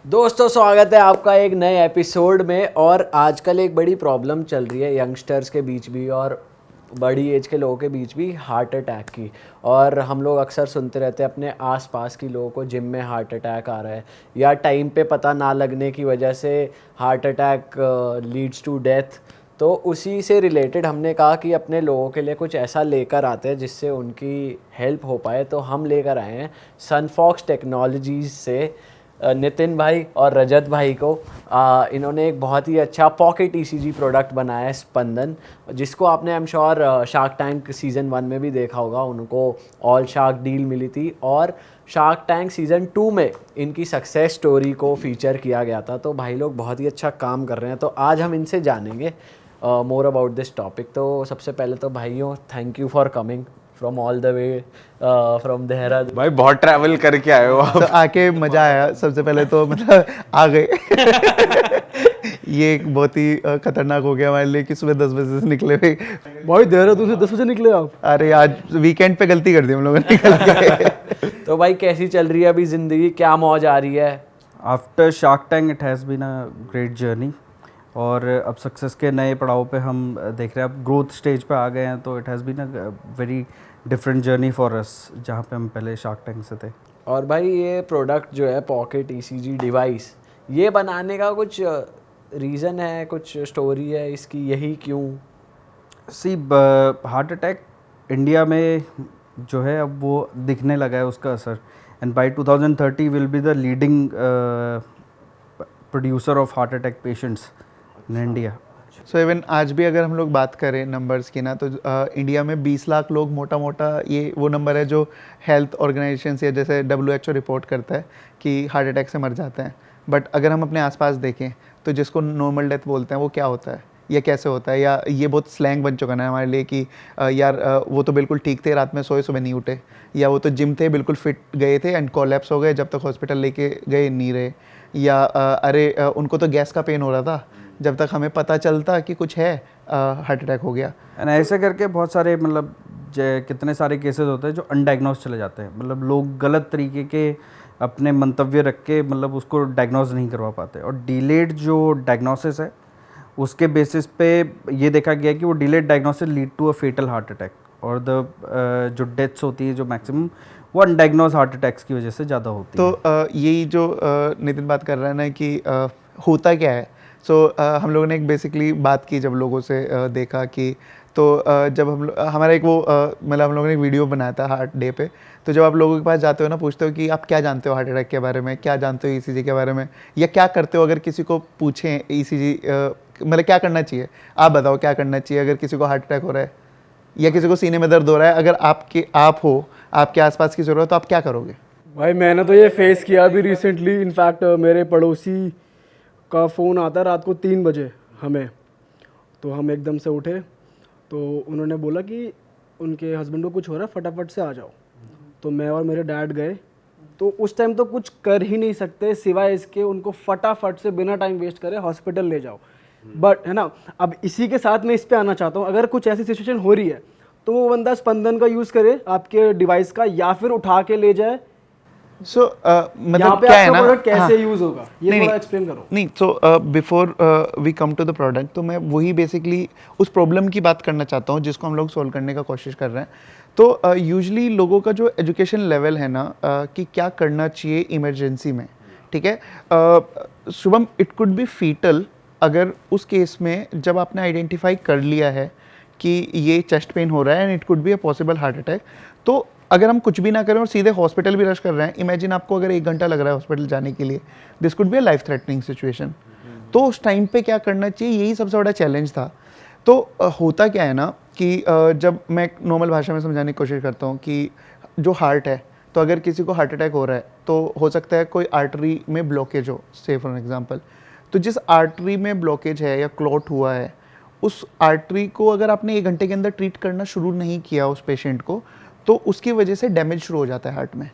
दोस्तों स्वागत है आपका एक नए एपिसोड में। और आजकल एक बड़ी प्रॉब्लम चल रही है यंगस्टर्स के बीच भी और बड़ी एज के लोगों के बीच भी, हार्ट अटैक की। और हम लोग अक्सर सुनते रहते हैं अपने आसपास की लोगों को जिम में हार्ट अटैक आ रहा है, या टाइम पे पता ना लगने की वजह से heart attack leads to death. तो उसी से रिलेटेड हमने कहा कि अपने लोगों के लिए कुछ ऐसा लेकर आते हैं जिससे उनकी हेल्प हो पाए। तो हम लेकर आए हैं सनफॉक्स टेक्नोलॉजीज़ से नितिन भाई और रजत भाई को। इन्होंने एक बहुत ही अच्छा पॉकेट ईसीजी प्रोडक्ट बनाया है, स्पंदन, जिसको आपने I am sure shark tank season 1 में भी देखा होगा। उनको ऑल शार्क डील मिली थी और शार्क टैंक सीज़न 2 में इनकी सक्सेस स्टोरी को फीचर किया गया था। तो भाई लोग बहुत ही अच्छा काम कर रहे हैं। तो आज हम इनसे जानेंगे मोर अबाउट दिस टॉपिक। तो सबसे पहले तो भाइयों, thank you for coming from all the way from Dehradun. भाई बहुत ट्रैवल करके आए हो आप। तो आके मजा आया। सबसे पहले तो मतलब आ गए ये एक बहुत ही खतरनाक हो गया हमारे लिए कि सुबह 10 बजे से निकले हुए। भाई देहरादून से 10 बजे निकले आप? अरे आज वीकेंड पे गलती कर दी हम लोगों ने निकल के। तो भाई कैसी चल रही है अभी ज़िंदगी, क्या मौज आ रही है? After Shark Tank it has been a great journey. और अब सक्सेस के नए पड़ाव पे हम देख रहे हैं, अब ग्रोथ स्टेज पे आ गए हैं। तो it has been a very different journey for us, जहाँ पे हम पहले शार्क टैंक से थे। और भाई ये प्रोडक्ट जो है पॉकेट ईसीजी डिवाइस, ये बनाने का कुछ रीज़न है, कुछ स्टोरी है इसकी, यही क्यों? सी हार्ट अटैक इंडिया में जो है अब वो दिखने लगा है उसका असर। And by 2030 will be the leading producer of heart attack patients in India. So even आज भी अगर हम लोग बात करें नंबर्स की ना, तो इंडिया में 20 लाख लोग मोटा मोटा, ये वो नंबर है जो हेल्थ ऑर्गेनाइजेशन या जैसे WHO रिपोर्ट करता है कि हार्ट अटैक से मर जाते हैं। बट अगर हम अपने आसपास देखें तो जिसको नॉर्मल डेथ बोलते हैं वो क्या होता है या कैसे होता है, या ये बहुत स्लैंग बन चुका है हमारे लिए कि यार वो तो बिल्कुल ठीक थे, रात में सोए सुबह नहीं उठे, या वो तो जिम थे बिल्कुल फिट गए थे एंड कोलैप्स हो गए, जब तक हॉस्पिटल लेके गए नहीं रहे, या अरे उनको तो गैस का पेन हो रहा था, जब तक हमें पता चलता कि कुछ है हार्ट अटैक हो गया। एंड ऐसे करके बहुत सारे मतलब कितने सारे केसेस होते हैं जो अनडायग्नोज चले जाते हैं। मतलब लोग गलत तरीके के अपने मंतव्य रख के मतलब उसको डायग्नोज नहीं करवा पाते। और डिलेड जो डायग्नोसिस है उसके बेसिस पे ये देखा गया कि वो delayed diagnosis lead to a fatal heart attack. और द जो डेथ्स होती है जो मैक्सिमम, वो अनडायग्नोज हार्ट अटैक्स की वजह से ज़्यादा होती है। तो यही जो नितिन बात कर रहा है ना कि होता क्या है। सो हम लोगों ने एक बेसिकली बात की जब लोगों से देखा कि तो जब हमारा एक वो मतलब हम लोगों ने एक वीडियो बनाया था हार्ट डे पे। तो जब आप लोगों के पास जाते हो ना, पूछते हो कि आप क्या जानते हो हार्ट अटैक के बारे में, क्या जानते हो ईसीजी के बारे में, या क्या करते हो अगर किसी को पूछें ईसीजी मतलब क्या करना चाहिए, आप बताओ क्या करना चाहिए अगर किसी को हार्ट अटैक हो रहा है या किसी को सीने में दर्द हो रहा है, अगर आप हो, आपके आसपास की ज़रूरत, तो आप क्या करोगे? भाई मैंने तो ये फेस किया अभी रिसेंटली। इनफैक्ट मेरे पड़ोसी का फ़ोन आता रात को 3 बजे हमें। तो हम एकदम से उठे तो उन्होंने बोला कि उनके हस्बैंड को कुछ हो रहा है, फटाफट से आ जाओ। तो मैं और मेरे डैड गए। तो उस टाइम तो कुछ कर ही नहीं सकते सिवाय इसके उनको फटाफट से बिना टाइम वेस्ट करे हॉस्पिटल ले जाओ। बट है ना, अब इसी के साथ मैं इस पे आना चाहता हूँ, अगर कुछ ऐसी सिचुएशन हो रही है तो वो बंदा स्पंदन का यूज़ करे आपके डिवाइस का, या फिर उठा के ले जाए। सो मतलब पे क्या है ना, प्रोडक्ट कैसे हाँ, यूज़ होगा ये थोड़ा एक्सप्लेन करो। नहीं, so before we come to the product, तो मैं वही बेसिकली उस प्रॉब्लम की बात करना चाहता हूँ जिसको हम लोग सॉल्व करने का कोशिश कर रहे हैं। तो यूजुअली लोगों का जो एजुकेशन लेवल है ना कि क्या करना चाहिए इमरजेंसी में, ठीक है Shubham, it could be fatal. अगर उस केस में जब आपने आइडेंटिफाई कर लिया है कि ये चेस्ट पेन हो रहा है and it could be a possible heart attack, तो अगर हम कुछ भी ना करें और सीधे हॉस्पिटल भी रश कर रहे हैं, इमेजिन आपको अगर 1 घंटा लग रहा है हॉस्पिटल जाने के लिए, this could be a life threatening situation. तो उस टाइम पे क्या करना चाहिए, यही सबसे बड़ा चैलेंज था। तो होता क्या है ना कि जब मैं नॉर्मल भाषा में समझाने की कोशिश करता हूँ कि जो हार्ट है, तो अगर किसी को हार्ट अटैक हो रहा है तो हो सकता है कोई आर्टरी में ब्लॉकेज हो, से फॉर एग्जाम्पल। तो जिस आर्टरी में ब्लॉकेज है या क्लॉट हुआ है, उस आर्टरी को अगर आपने 1 घंटे के अंदर ट्रीट करना शुरू नहीं किया उस पेशेंट को, तो उसकी वजह से डैमेज शुरू हो जाता है हार्ट में,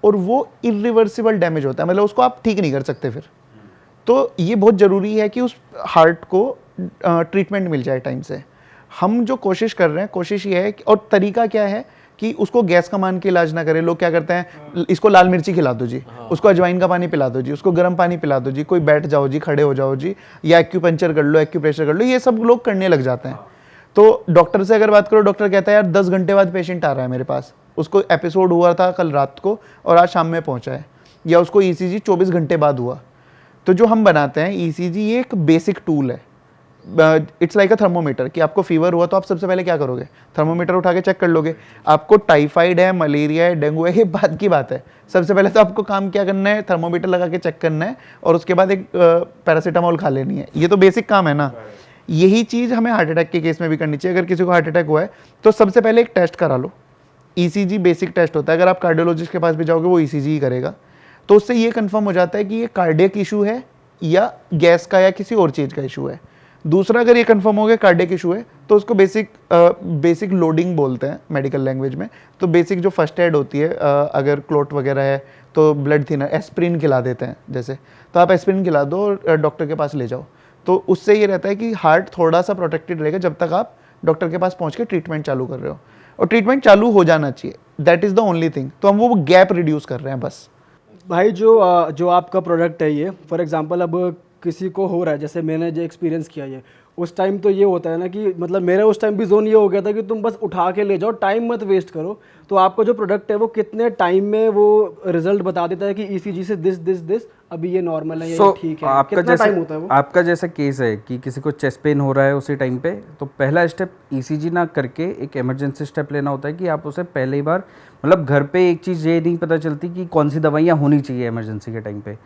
और वो इरिवर्सिबल डैमेज होता है, मतलब उसको आप ठीक नहीं कर सकते फिर। तो ये बहुत ज़रूरी है कि उस हार्ट को ट्रीटमेंट मिल जाए टाइम से। हम जो कोशिश कर रहे हैं, कोशिश ये है और तरीका क्या है कि उसको गैस का मान के इलाज ना करें। लोग क्या करते हैं, इसको लाल मिर्ची खिला दो जी, उसको अजवाइन का पानी पिला दो जी, उसको गर्म पानी पिला दो जी, कोई बैठ जाओ जी, खड़े हो जाओ जी, या एक्यूपंक्चर कर लो, एक्यूप्रेशर कर लो, ये सब लोग करने लग जाते हैं। तो डॉक्टर से अगर बात करो, डॉक्टर कहता है यार 10 घंटे बाद पेशेंट आ रहा है मेरे पास, उसको एपिसोड हुआ था कल रात को और आज शाम में पहुंचा है, या उसको ईसीजी 24 घंटे बाद हुआ। तो जो हम बनाते हैं ईसीजी, ये एक बेसिक टूल है, इट्स लाइक अ थर्मोमीटर, कि आपको फीवर हुआ तो आप सबसे पहले क्या करोगे, थर्मोमीटर उठा के चेक कर लोगे। आपको टाइफाइड है, मलेरिया है, डेंगू है, ये बात की बात है, सबसे पहले तो आपको काम क्या करना है, थर्मोमीटर लगा के चेक करना है और उसके बाद एक पैरासीटामोल खा लेनी है। ये तो बेसिक काम है ना। यही चीज़ हमें हार्ट अटैक के केस में भी करनी चाहिए। अगर किसी को हार्ट अटैक हुआ है तो सबसे पहले एक टेस्ट करा लो, ईसीजी बेसिक टेस्ट होता है। अगर आप कार्डियोलॉजिस्ट के पास भी जाओगे वो ईसीजी ही करेगा, तो उससे ये कंफर्म हो जाता है कि ये कार्डियक इशू है या गैस का या किसी और चीज़ का इशू है। दूसरा, अगर ये कंफर्म हो गया कार्डियक इशू है तो उसको बेसिक लोडिंग बोलते हैं मेडिकल लैंग्वेज में। तो बेसिक जो फर्स्ट एड होती है, अगर क्लोट वगैरह है तो ब्लड थिनर, एस्प्रिन खिला देते हैं जैसे, तो आप एस्प्रिन खिला दो और डॉक्टर के पास ले जाओ। तो उससे ये रहता है कि हार्ट थोड़ा सा प्रोटेक्टेड रहेगा जब तक आप डॉक्टर के पास पहुंच के ट्रीटमेंट चालू कर रहे हो, और ट्रीटमेंट चालू हो जाना चाहिए, that is the only thing. तो हम वो गैप रिड्यूस कर रहे हैं बस। भाई जो आपका प्रोडक्ट है ये, फॉर एग्जांपल अब किसी को हो रहा है, जैसे मैंने जो एक्सपीरियंस किया ये, उस टाइम तो ये होता है ना कि मतलब मेरा उस टाइम भी जोन ये हो गया था कि तुम बस उठा के ले जाओ, टाइम मत वेस्ट करो। तो आपका जो प्रोडक्ट है वो कितने टाइम में वो रिजल्ट बता देता है कि ईसीजी से दिस अभी ये नॉर्मल है, ये ठीक है? आपका कितना टाइम होता है वो? आपका जैसा केस है कि किसी को चेस्ट पेन हो रहा है उसी टाइम पे, तो पहला स्टेप ईसीजी ना करके एक इमरजेंसी स्टेप लेना होता है कि आप उसे पहले ही बार, मतलब घर पे एक चीज़ ये नहीं पता चलती कि कौन सी दवाइयाँ होनी चाहिए इमरजेंसी के टाइम पे।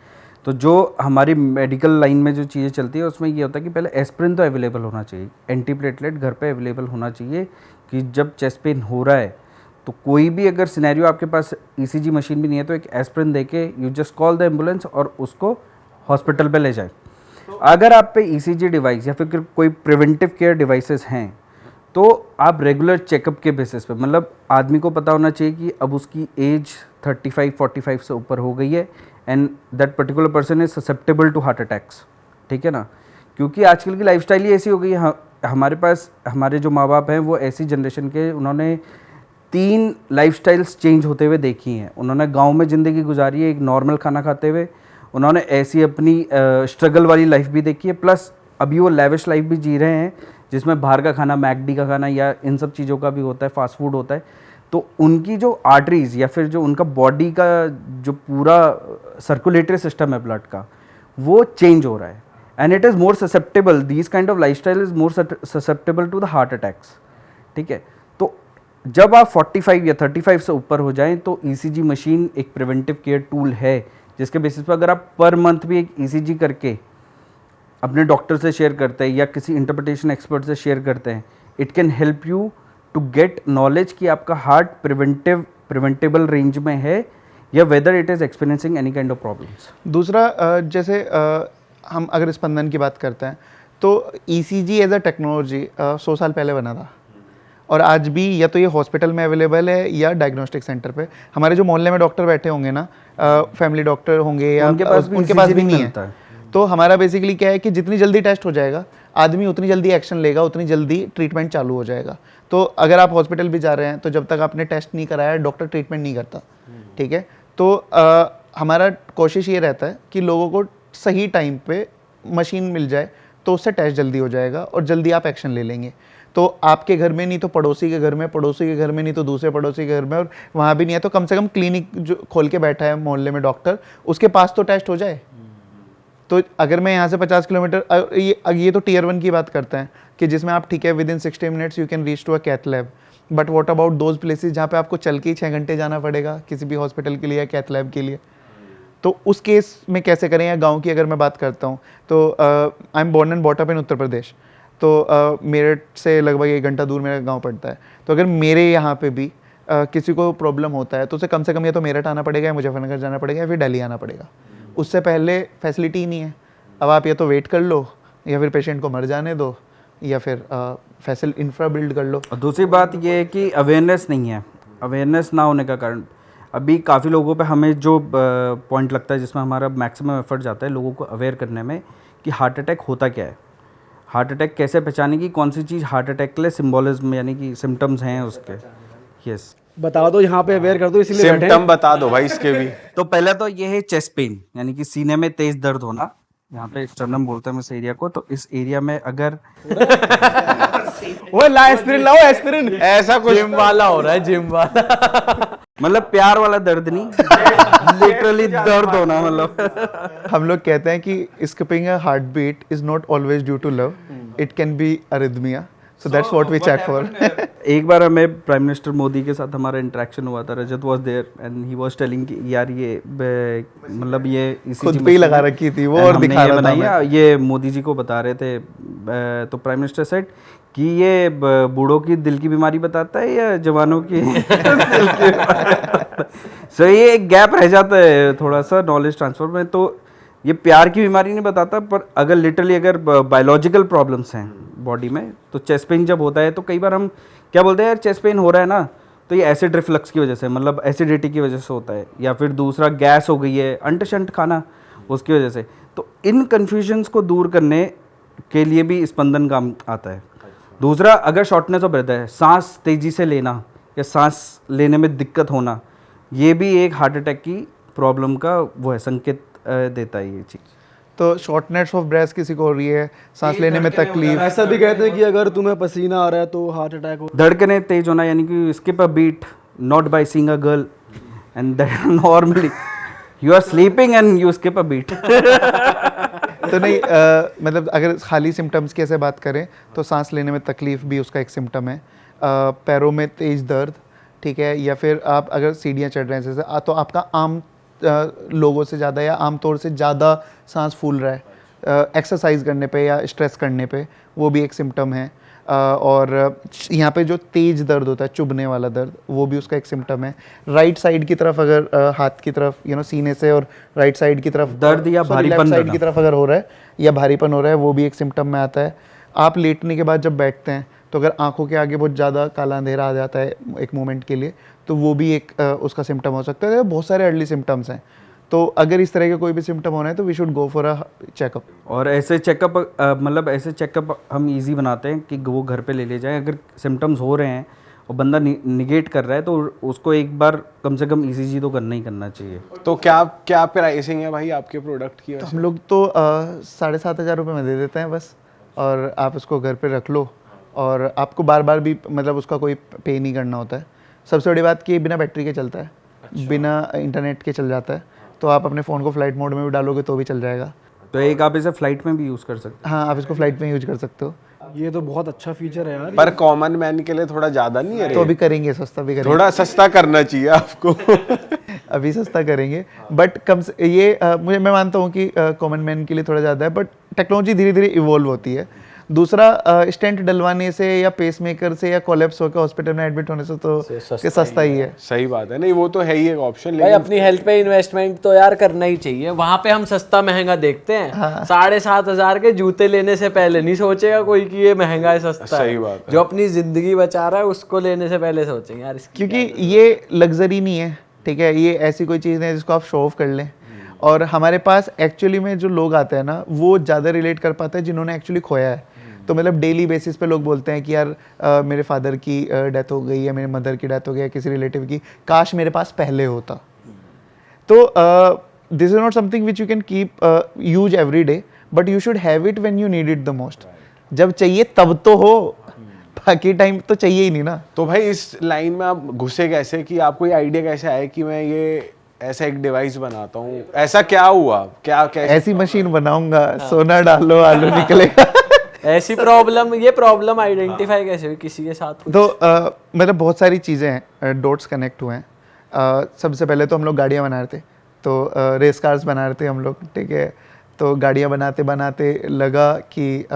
तो जो हमारी मेडिकल लाइन में जो चीज़ें चलती है उसमें ये होता है कि पहले एस्प्रिन तो अवेलेबल होना चाहिए, एंटीप्लेटलेट घर पे अवेलेबल होना चाहिए, कि जब चेस्ट पेन हो रहा है तो कोई भी अगर सिनेरियो आपके पास ईसीजी मशीन भी नहीं है तो एक एस्प्रिन देके you just call the ambulance और उसको हॉस्पिटल पे ले जाए। अगर आप पे ईसीजी डिवाइस या फिर कोई प्रिवेंटिव केयर डिवाइसेस हैं तो आप रेगुलर चेकअप के बेसिस पे, मतलब आदमी को पता होना चाहिए कि अब उसकी एज 35-45 से ऊपर हो गई है and that particular person is susceptible to heart attacks, ठीक है ना। क्योंकि आजकल की लाइफस्टाइल ही ऐसी हो गई है, हमारे पास हमारे जो माँ बाप हैं वो ऐसी जनरेशन के, उन्होंने 3 लाइफस्टाइल्स चेंज होते हुए देखी हैं। उन्होंने गांव में ज़िंदगी गुजारी है एक नॉर्मल खाना खाते हुए, उन्होंने ऐसी अपनी स्ट्रगल वाली लाइफ भी देखी है, प्लस अभी वो लेविश लाइफ भी जी रहे हैं जिसमें बाहर का खाना, मैकडी का खाना या इन सब चीज़ों का भी होता है, फास्ट फूड होता है। तो उनकी जो आर्टरीज या फिर जो उनका बॉडी का जो पूरा सर्कुलेटरी सिस्टम है ब्लड का, वो चेंज हो रहा है and it is more susceptible, this kind of lifestyle is more susceptible to the heart attacks, ठीक है। तो जब आप 45 या 35 से ऊपर हो जाएं तो ईसीजी मशीन एक प्रिवेंटिव केयर टूल है, जिसके बेसिस पर अगर आप पर मंथ भी एक ईसीजी करके अपने डॉक्टर से शेयर करते हैं या किसी इंटरप्रिटेशन एक्सपर्ट से शेयर करते हैं, it can help you to get knowledge कि आपका हार्ट प्रिवेंटेबल रेंज में है या whether it is experiencing any kind of problems. दूसरा, जैसे हम अगर स्पंदन की बात करते हैं तो ईसीजी एज अ टेक्नोलॉजी 100 साल पहले बना था, और आज भी या तो ये हॉस्पिटल में अवेलेबल है या डायग्नोस्टिक सेंटर पे। हमारे जो मोहल्ले में डॉक्टर बैठे होंगे ना, फैमिली डॉक्टर होंगे या उनके पास भी नहीं है। तो हमारा बेसिकली क्या है कि जितनी जल्दी टेस्ट हो जाएगा आदमी उतनी जल्दी एक्शन लेगा, उतनी जल्दी ट्रीटमेंट चालू हो जाएगा। तो अगर आप हॉस्पिटल भी जा रहे हैं तो जब तक आपने टेस्ट नहीं कराया डॉक्टर ट्रीटमेंट नहीं करता, ठीक है। तो हमारा कोशिश ये रहता है कि लोगों को सही टाइम पे मशीन मिल जाए तो उससे टेस्ट जल्दी हो जाएगा और जल्दी आप एक्शन ले लेंगे। तो आपके घर में नहीं तो पड़ोसी के घर में, पड़ोसी के घर में नहीं तो दूसरे पड़ोसी के घर में, और वहाँ भी नहीं है तो कम से कम क्लिनिक जो खोल के बैठा है मोहल्ले में डॉक्टर, उसके पास तो टेस्ट हो जाए। तो अगर मैं यहाँ से 50 किलोमीटर, ये तो टीयर 1 की बात करते हैं कि जिसमें आप ठीक है within 60 minutes you can reach to a cath lab, but what about those places जहाँ पे आपको चल के ही 6 घंटे जाना पड़ेगा किसी भी हॉस्पिटल के लिए या कैथ लैब के लिए। तो उस केस में कैसे करें? या गांव की अगर मैं बात करता हूँ तो I am born and brought up in Uttar Pradesh, तो मेरठ से लगभग 1 घंटा दूर मेरा गांव पड़ता है। तो अगर मेरे यहाँ पे भी किसी को प्रॉब्लम होता है तो उसे कम से कम या तो मेरठ आना पड़ेगा या मुजफ्फरनगर जाना पड़ेगा या फिर दिल्ली आना पड़ेगा। उससे पहले फैसिलिटी ही नहीं है। अब आप या तो वेट कर लो या फिर पेशेंट को मर जाने दो या फिर इंफ्रा बिल्ड कर लो। और दूसरी बात ये है कि अवेयरनेस नहीं है। अवेयरनेस ना होने का कारण अभी काफ़ी लोगों पे हमें जो पॉइंट लगता है जिसमें हमारा मैक्सिमम एफर्ट जाता है लोगों को अवेयर करने में कि हार्ट अटैक होता क्या है, हार्ट अटैक कैसे पहचाने की, कौन सी चीज़ हार्ट अटैक के लिए सिम्बोलिज्म यानी कि सिम्टम्स हैं उसके। यस, बता दो, यहाँ पे अवेयर कर दो, इसीलिए बैठे हैं। सिम्टम बता दो भाई इसके भी। तो पहला तो ये है चेस्ट पेन, यानी कि सीने में तेज दर्द होना, यहाँ पे स्टर्नम बोलते हैं इस एरिया को। तो इस एरिया में अगर वो ला एस्पिरिन, लाओ एस्पिरिन। ऐसा कुछ जिम वाला हो रहा है, जिम वाला। मतलब प्यार वाला दर्द नहीं, लिटरली दर्द होना। मतलब हम लोग कहते हैं कि skipping a heart beat is not always due to love, it can be arrhythmia, so that's what we check for. एक बार हमें प्राइम मिनिस्टर मोदी के साथ हमारा इंटरेक्शन हुआ था, Rajat was there and he was telling कि यार ये मतलब ये ECG खुद पे ही लगा रखी थी वो और हमने दिखा ये रहा था बनाई हमें। है, ये मोदी जी को बता रहे थे। तो प्राइम मिनिस्टर सेड कि ये बूढ़ों की दिल की बीमारी बताता है या जवानों की दिल की बीमारी। सो ये एक गैप रह जाता है थोड़ा सा नॉलेज ट्रांसफर में। तो ये प्यार की बीमारी नहीं बताता, पर अगर लिटरली अगर बायोलॉजिकल प्रॉब्लम्स हैं बॉडी में, तो चेस्ट पेन जब होता है तो कई बार हम क्या बोलते हैं, यार चेस्ट पेन हो रहा है ना, तो ये एसिड रिफ्लक्स की वजह से, मतलब एसिडिटी की वजह से होता है, या फिर दूसरा गैस हो गई है, अंट शंट खाना उसकी वजह से। तो इन कन्फ्यूजन्स को दूर करने के लिए भी स्पंदन काम आता है। दूसरा, अगर शॉर्टनेस ऑफ ब्रेथ है, सांस तेजी से लेना या सांस लेने में दिक्कत होना, ये भी एक हार्ट अटैक की प्रॉब्लम का वो है, संकेत देता है ये चीज़। तो शॉर्टनेस ऑफ ब्रेथ किसी को हो रही है, सांस लेने में तकलीफ, ऐसा भी कहते हैं कि अगर तुम्हें पसीना आ रहा है तो हार्ट अटैक हो। धड़कने तेज होना, यानी कि skip a beat not by seeing a girl and that normally you are sleeping and you skip a beat. तो नहीं मतलब अगर खाली सिम्टम्स की ऐसे बात करें तो सांस लेने में तकलीफ भी उसका एक सिम्टम है, पैरों में तेज दर्द, ठीक है, या फिर आप अगर सीढ़ियाँ चढ़ रहे हैं जैसे तो आपका आम लोगों से ज़्यादा या आमतौर से ज़्यादा सांस फूल रहा है एक्सरसाइज करने पे या स्ट्रेस करने पे, वो भी एक सिम्टम है। और यहाँ पे जो तेज दर्द होता है, चुभने वाला दर्द, वो भी उसका एक सिम्टम है। राइट साइड की तरफ अगर हाथ की तरफ सीने से और राइट साइड की तरफ दर्द या भारीपन साइड की तरफ अगर हो रहा है या भारीपन हो रहा है, वो भी एक सिम्टम में आता है। आप लेटने के बाद जब बैठते हैं तो अगर आंखों के आगे बहुत ज़्यादा काला अंधेरा आ जाता है एक मोमेंट के लिए, तो वो भी एक उसका सिम्टम हो सकता है। बहुत सारे अर्ली सिम्टम्स हैं, तो अगर इस तरह के कोई भी सिम्टम होना है तो we should go for a checkup. और ऐसे चेकअप मतलब ऐसे चेकअप हम इजी बनाते हैं कि वो घर पे ले जाए। अगर सिम्टम्स हो रहे हैं और बंदा निगेट कर रहा है तो उसको एक बार कम से कम ECG तो करना ही करना चाहिए। तो क्या क्या प्राइसिंग है भाई आपके प्रोडक्ट की? तो हम लोग तो 7,500 रुपये में दे देते हैं बस, और आप उसको घर पे रख लो और आपको बार बार भी मतलब उसका कोई पे नहीं करना होता है। सबसे बड़ी बात कि ये बिना बैटरी के चलता है, बिना इंटरनेट के चल जाता है, तो आप अपने फ़ोन को फ्लाइट मोड में भी डालोगे तो भी चल जाएगा। तो एक आप इसे फ्लाइट में भी यूज़ कर सकते हाँ, आप इसको फ्लाइट में यूज कर सकते हो। ये तो बहुत अच्छा फीचर है यार। पर कॉमन मैन के लिए थोड़ा ज्यादा नहीं है? तो अभी करेंगे, सस्ता भी करेंगे, थोड़ा सस्ता करना चाहिए आपको। अभी सस्ता करेंगे, बट कम से ये मैं मानता हूँ कि कॉमन मैन के लिए थोड़ा ज़्यादा है, बट टेक्नोलॉजी धीरे धीरे इवॉल्व होती है। दूसरा, स्टेंट डलवाने से या पेसमेकर से या कोलैप्स होकर हॉस्पिटल में एडमिट होने से तो सस्ता ही है। सही बात है, नहीं वो तो है ही एक ऑप्शन। भाई लेकिन अपनी हेल्थ पे इन्वेस्टमेंट तो यार करना ही चाहिए। वहां पे हम सस्ता महंगा देखते हैं, 7,500 के जूते लेने से पहले नहीं सोचेगा कोई कि ये महंगा है सस्ता सही है। बात है। जो अपनी जिंदगी बचा रहा है उसको लेने से पहले सोचेंगे यार इसकी क्योंकि ये लग्जरी नहीं है, ठीक है, ये ऐसी कोई चीज़ नहीं है जिसको आप शो ऑफ कर लें। और हमारे पास एक्चुअली में जो लोग आते हैं ना, वो ज़्यादा रिलेट कर पाते हैं जिन्होंने एक्चुअली खोया है। तो मतलब डेली बेसिस पे लोग बोलते हैं कि यार मेरे फादर की डेथ हो गई या मेरे मदर की डेथ हो गई या किसी रिलेटिव की, काश मेरे पास पहले होता। तो this is not something which you can keep use every day, but you should have it when you need it the most. जब चाहिए तब तो हो, बाकी टाइम तो चाहिए ही नहीं ना। तो भाई इस लाइन में आप घुसे कैसे, कि आपको ये आइडिया कैसे आया कि मैं ये ऐसा एक डिवाइस बनाता हूँ? ऐसा क्या हुआ, क्या कैसे? ऐसी मशीन बनाऊंगा, सोना डालो आलू निकलेगा। ऐसी प्रॉब्लम, ये प्रॉब्लम आइडेंटिफाई कैसे हुई किसी के साथ कुछ? तो मतलब बहुत सारी चीज़ें हैं, डॉट्स कनेक्ट हुए हैं। सबसे पहले तो हम लोग गाड़ियाँ बना रहे थे, तो रेस कार्स बना रहे थे हम लोग, ठीक है। तो गाड़ियाँ बनाते बनाते लगा कि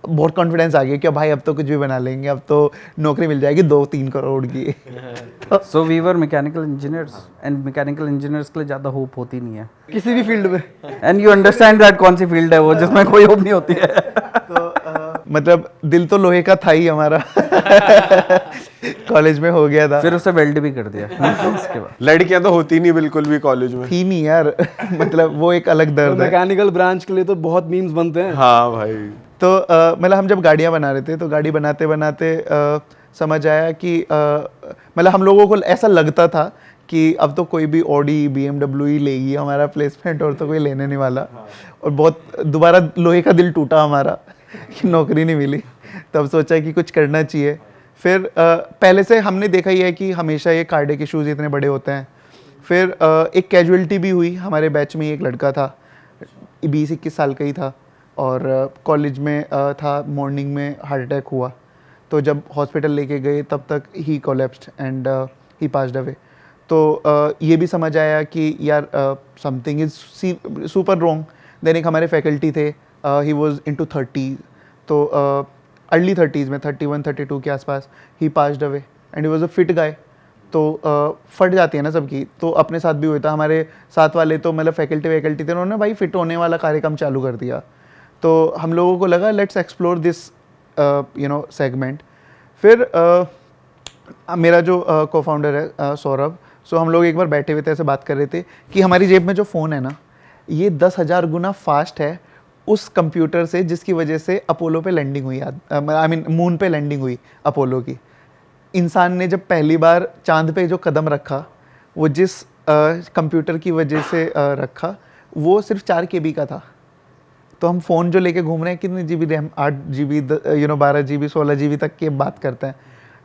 बहुत कॉन्फिडेंस आ गया कि भाई अब तो कुछ भी बना लेंगे, अब तो नौकरी मिल जाएगी 2-3 करोड़ की। So we were mechanical engineers and mechanical engineers के लिए ज़्यादा होप होती नहीं है किसी भी फील्ड में। एंड यू अंडरस्टैंड दैट कौन सी फील्ड है वो जिसमें कोई होप नहीं होती है। तो मतलब दिल तो लोहे का था ही हमारा। कॉलेज में हो गया था, फिर उसे वेल्ड भी कर दिया उसके बाद। लड़कियां तो होती नहीं बिल्कुल भी कॉलेज में। थी नहीं यार। मतलब वो एक अलग दर्द है। मैकेनिकल ब्रांच के लिए तो बहुत मीम्स बनते हैं। हाँ भाई। तो मतलब हम जब गाड़ियाँ बना रहे थे, तो गाड़ी बनाते बनाते समझ आया कि मतलब हम लोगों को ऐसा लगता था कि अब तो कोई भी ऑडी BMW ही लेगी हमारा प्लेसमेंट, और तो कोई लेने नहीं वाला। और बहुत दोबारा लोहे का दिल टूटा हमारा कि नौकरी नहीं मिली। तब सोचा कि कुछ करना चाहिए। फिर पहले से हमने देखा ही है कि हमेशा ये कार्डियक इश्यूज इतने बड़े होते हैं। फिर एक कैजुअलिटी भी हुई हमारे बैच में। एक लड़का था 20-21 साल का ही था, और कॉलेज में था, मॉर्निंग में हार्ट अटैक हुआ। तो जब हॉस्पिटल लेके गए तब तक ही collapsed and he passed away. तो ये भी समझ आया कि यार something is super wrong. Then एक हमारे फैकल्टी थे, ही वाज इनटू 30, तो अर्ली 30s में 31-32 के आसपास ही passed away and he was a fit guy. तो फट जाती है ना सबकी, तो अपने साथ भी हुआ था। हमारे साथ वाले तो मतलब फैकल्टी थे, उन्होंने भाई फिट होने वाला कार्यक्रम चालू कर दिया। तो हम लोगों को लगा लेट्स एक्सप्लोर दिस सेगमेंट। फिर मेरा जो को-फाउंडर है सौरभ, सो हम लोग एक बार बैठे हुए थे, ऐसे बात कर रहे थे कि हमारी जेब में जो फ़ोन है ना, ये 10,000 गुना फास्ट है उस कंप्यूटर से जिसकी वजह से अपोलो पे लैंडिंग हुई, आई मीन मून पे लैंडिंग हुई अपोलो की। इंसान ने जब पहली बार चांद पे जो कदम रखा, वो जिस कंप्यूटर की वजह से रखा, वो सिर्फ 4 KB का था। तो हम फ़ोन जो लेके घूम रहे हैं, कितने GB RAM, 8 GB 12 GB 16 GB तक की बात करते हैं।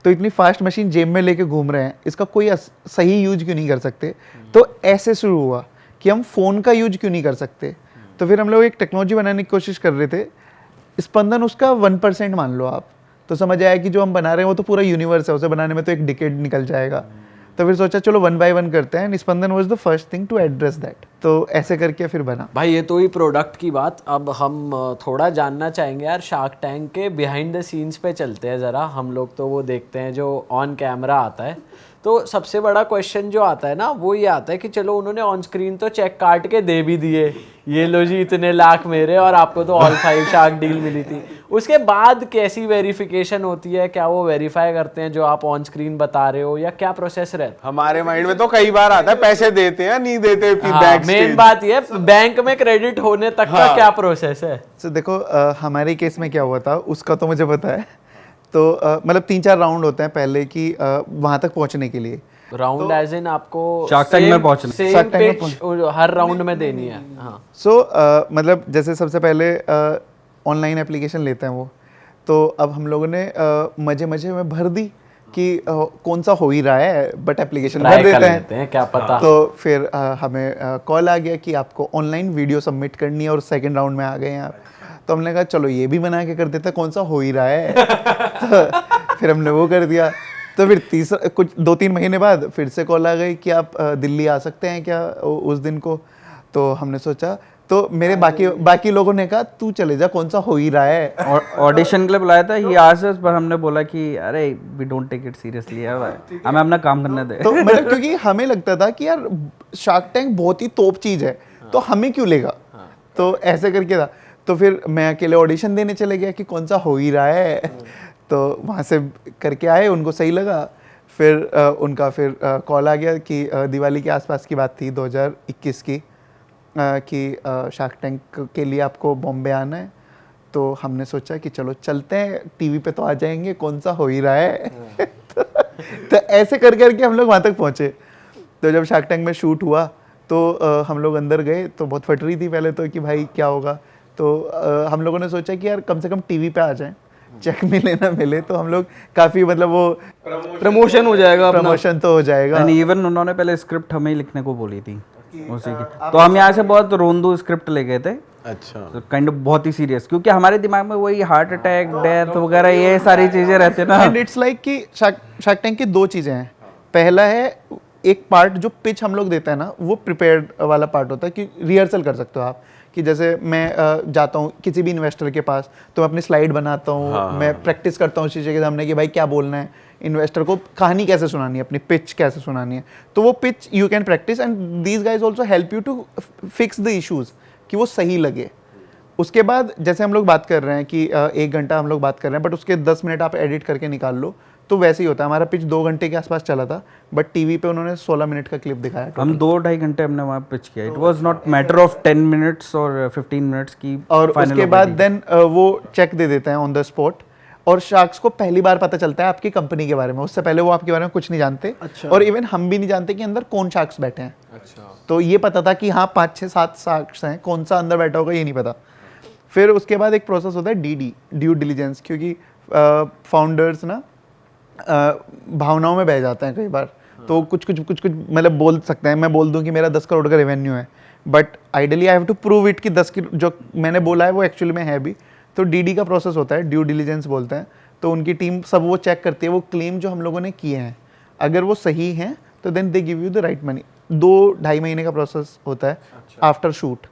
तो इतनी फास्ट मशीन जेब में लेके घूम रहे हैं, इसका कोई सही यूज क्यों नहीं कर सकते? तो ऐसे शुरू हुआ कि हम फ़ोन का यूज क्यों नहीं कर सकते। तो फिर हम लोग एक टेक्नोलॉजी बनाने की कोशिश कर रहे थे। स्पंदन उसका 1% मान लो आप, तो समझ आया कि जो हम बना रहे हैं वो तो पूरा यूनिवर्स है, उसे बनाने में तो एक डिकेड निकल जाएगा। तो फिर सोचा चलो 1 by 1 करते हैं, Spandan was the first thing to address that. तो ऐसे करके फिर बना। भाई ये तो ही प्रोडक्ट की बात। अब हम थोड़ा जानना चाहेंगे यार, शार्क टैंक के बिहाइंड द सीन्स पे चलते हैं ज़रा। हम लोग तो वो देखते हैं जो ऑन कैमरा आता है। तो सबसे बड़ा क्वेश्चन जो आता है ना, वो ये आता है कि चलो उन्होंने ऑन स्क्रीन तो चेक काट के दे भी दिए, ये लो जी इतने लाख मेरे, और आपको तो ऑल 5 शार्क डील मिली थी। उसके बाद कैसी वेरिफिकेशन होती है? क्या वो वेरीफाई करते हैं जो आप ऑन स्क्रीन बता रहे हो, या क्या प्रोसेस रहता है? हमारे माइंड में तो कई बार आता है पैसे देते हैं नहीं देते, हाँ, मेन बात ये बैंक में क्रेडिट होने तक का क्या प्रोसेस है? तो देखो हमारे केस में क्या हुआ था उसका तो मुझे पता है। तो मतलब 3-4 राउंड होते हैं पहले कि वहां तक पहुंचने के लिए। राउंड एज इन आपको Shark Tank में पहुंचना, सेम पिच हर राउंड में देनी है। हाँ, सो मतलब जैसे सबसे पहले ऑनलाइन एप्लीकेशन लेते हैं वो, तो अब हम लोगों ने मजे में भर दी कि कौन सा हो ही रहा है, बट एप्लीकेशन भर देते हैं, क्या पता। तो फिर हमें कॉल आ गया कि आपको ऑनलाइन वीडियो सबमिट करनी है और सेकंड राउंड में आ गए हैं आप। तो हमने कहा चलो ये भी बना के कर देते हैं, कौन सा हो ही रहा है। तो फिर हमने वो कर दिया। तो फिर तीसरा कुछ 2-3 महीने बाद फिर से कॉल आ गई कि आप दिल्ली आ सकते हैं क्या उस दिन को। तो हमने सोचा, तो मेरे बाकी लोगों ने कहा तू चले जा, कौन सा हो ही रहा है। ऑडिशन के लिए बुलाया था ही आसस, पर हमने बोला कि अरे we don't take it seriously यार, हमें अपना काम करने दे। तो मतलब क्योंकि हमें लगता था कि यार शार्क टैंक बहुत ही तोप चीज है, तो हमें क्यों लेगा। तो ऐसे करके था। तो फिर मैं अकेले ऑडिशन देने चले गया कि कौन सा हो ही रहा है। तो वहाँ से करके आए, उनको सही लगा। फिर उनका फिर कॉल आ गया कि दिवाली के आसपास की बात थी 2021 की, कि शार्क टैंक के लिए आपको बॉम्बे आना है। तो हमने सोचा कि चलो चलते हैं, टीवी पे तो आ जाएंगे, कौन सा हो ही रहा है। तो ऐसे करके हम लोग वहाँ तक पहुँचे। तो जब शार्क टैंक में शूट हुआ तो हम लोग अंदर गए, तो बहुत फट रही थी पहले तो कि भाई क्या होगा। तो हम लोगों ने सोचा कि यार कम से कम टीवी पे आ जाएं, चेक मिले ना मिले तो हम लोग काफ़ी मतलब वो प्रमोशन हो जाएगा, प्रमोशन तो हो जाएगा। एंड इवन उन्होंने पहले स्क्रिप्ट हमें ही लिखने को बोली थी उसी की। तो हम यहाँ से बहुत रोंदू स्क्रिप्ट ले गए थे। अच्छा, तो काइंड ऑफ बहुत ही सीरियस, क्योंकि हमारे दिमाग में वही हार्ट अटैक, डेथ वगैरह ये सारी चीजें रहती है ना। एंड इट्स लाइक कि शार्क टैंक की 2 चीज़ें हैं। पहला है एक पार्ट जो पिच हम लोग देते हैं ना, वो प्रिपेयर्ड वाला पार्ट होता है कि रिहर्सल कर सकते हो आप। कि जैसे मैं जाता हूँ किसी भी इन्वेस्टर के पास, तो मैं अपनी स्लाइड बनाता हूँ, मैं प्रैक्टिस करता हूँ शीशे के सामने कि भाई क्या बोलना है, इन्वेस्टर को कहानी कैसे सुनानी है, अपनी पिच कैसे सुनानी है। तो वो pitch you can practice and these guys also help you to fix the issues कि वो सही लगे। उसके बाद जैसे हम लोग बात कर रहे हैं कि 1 घंटा हम लोग बात कर रहे हैं, बट उसके 10 मिनट आप एडिट करके निकाल लो, तो वैसे ही होता है। हमारा पिच 2 घंटे के आसपास चला था, बट टीवी पे उन्होंने 16 मिनट का क्लिप दिखाया। हम 2-2.5 घंटे हमने वहाँ पिच किया। It was not matter of 10 minutes और 15 मिनट्स की। और उसके बाद देन वो चेक दे देते हैं ऑन द स्पॉट, और शार्क्स को पहली बार पता चलता है आपकी कंपनी के बारे में, उससे पहले वो आपके बारे में कुछ नहीं जानते। अच्छा। और इवन हम भी नहीं जानते कि अंदर कौन शार्क्स बैठे हैं। अच्छा। तो ये पता था कि हाँ 5 6 7 शार्क्स हैं, कौन सा अंदर बैठा होगा ये नहीं पता। फिर उसके बाद एक प्रोसेस होता है DD, ड्यू डिलीजेंस, क्योंकि फाउंडर्स ना भावनाओं में बह जाते हैं कई बार। तो कुछ मतलब बोल सकते हैं, मैं बोल दूं कि मेरा 10 करोड़ का रेवेन्यू है, but ideally I have to prove it कि 10 की जो मैंने बोला है वो एक्चुअली में है भी। तो DD का प्रोसेस होता है, ड्यू डिलीजेंस बोलते हैं। तो उनकी टीम सब वो चेक करती है वो क्लेम जो हम लोगों ने किए हैं, अगर वो सही हैं तो then they give you the right money. 2-2.5 महीने का प्रोसेस होता है आफ्टर शूट।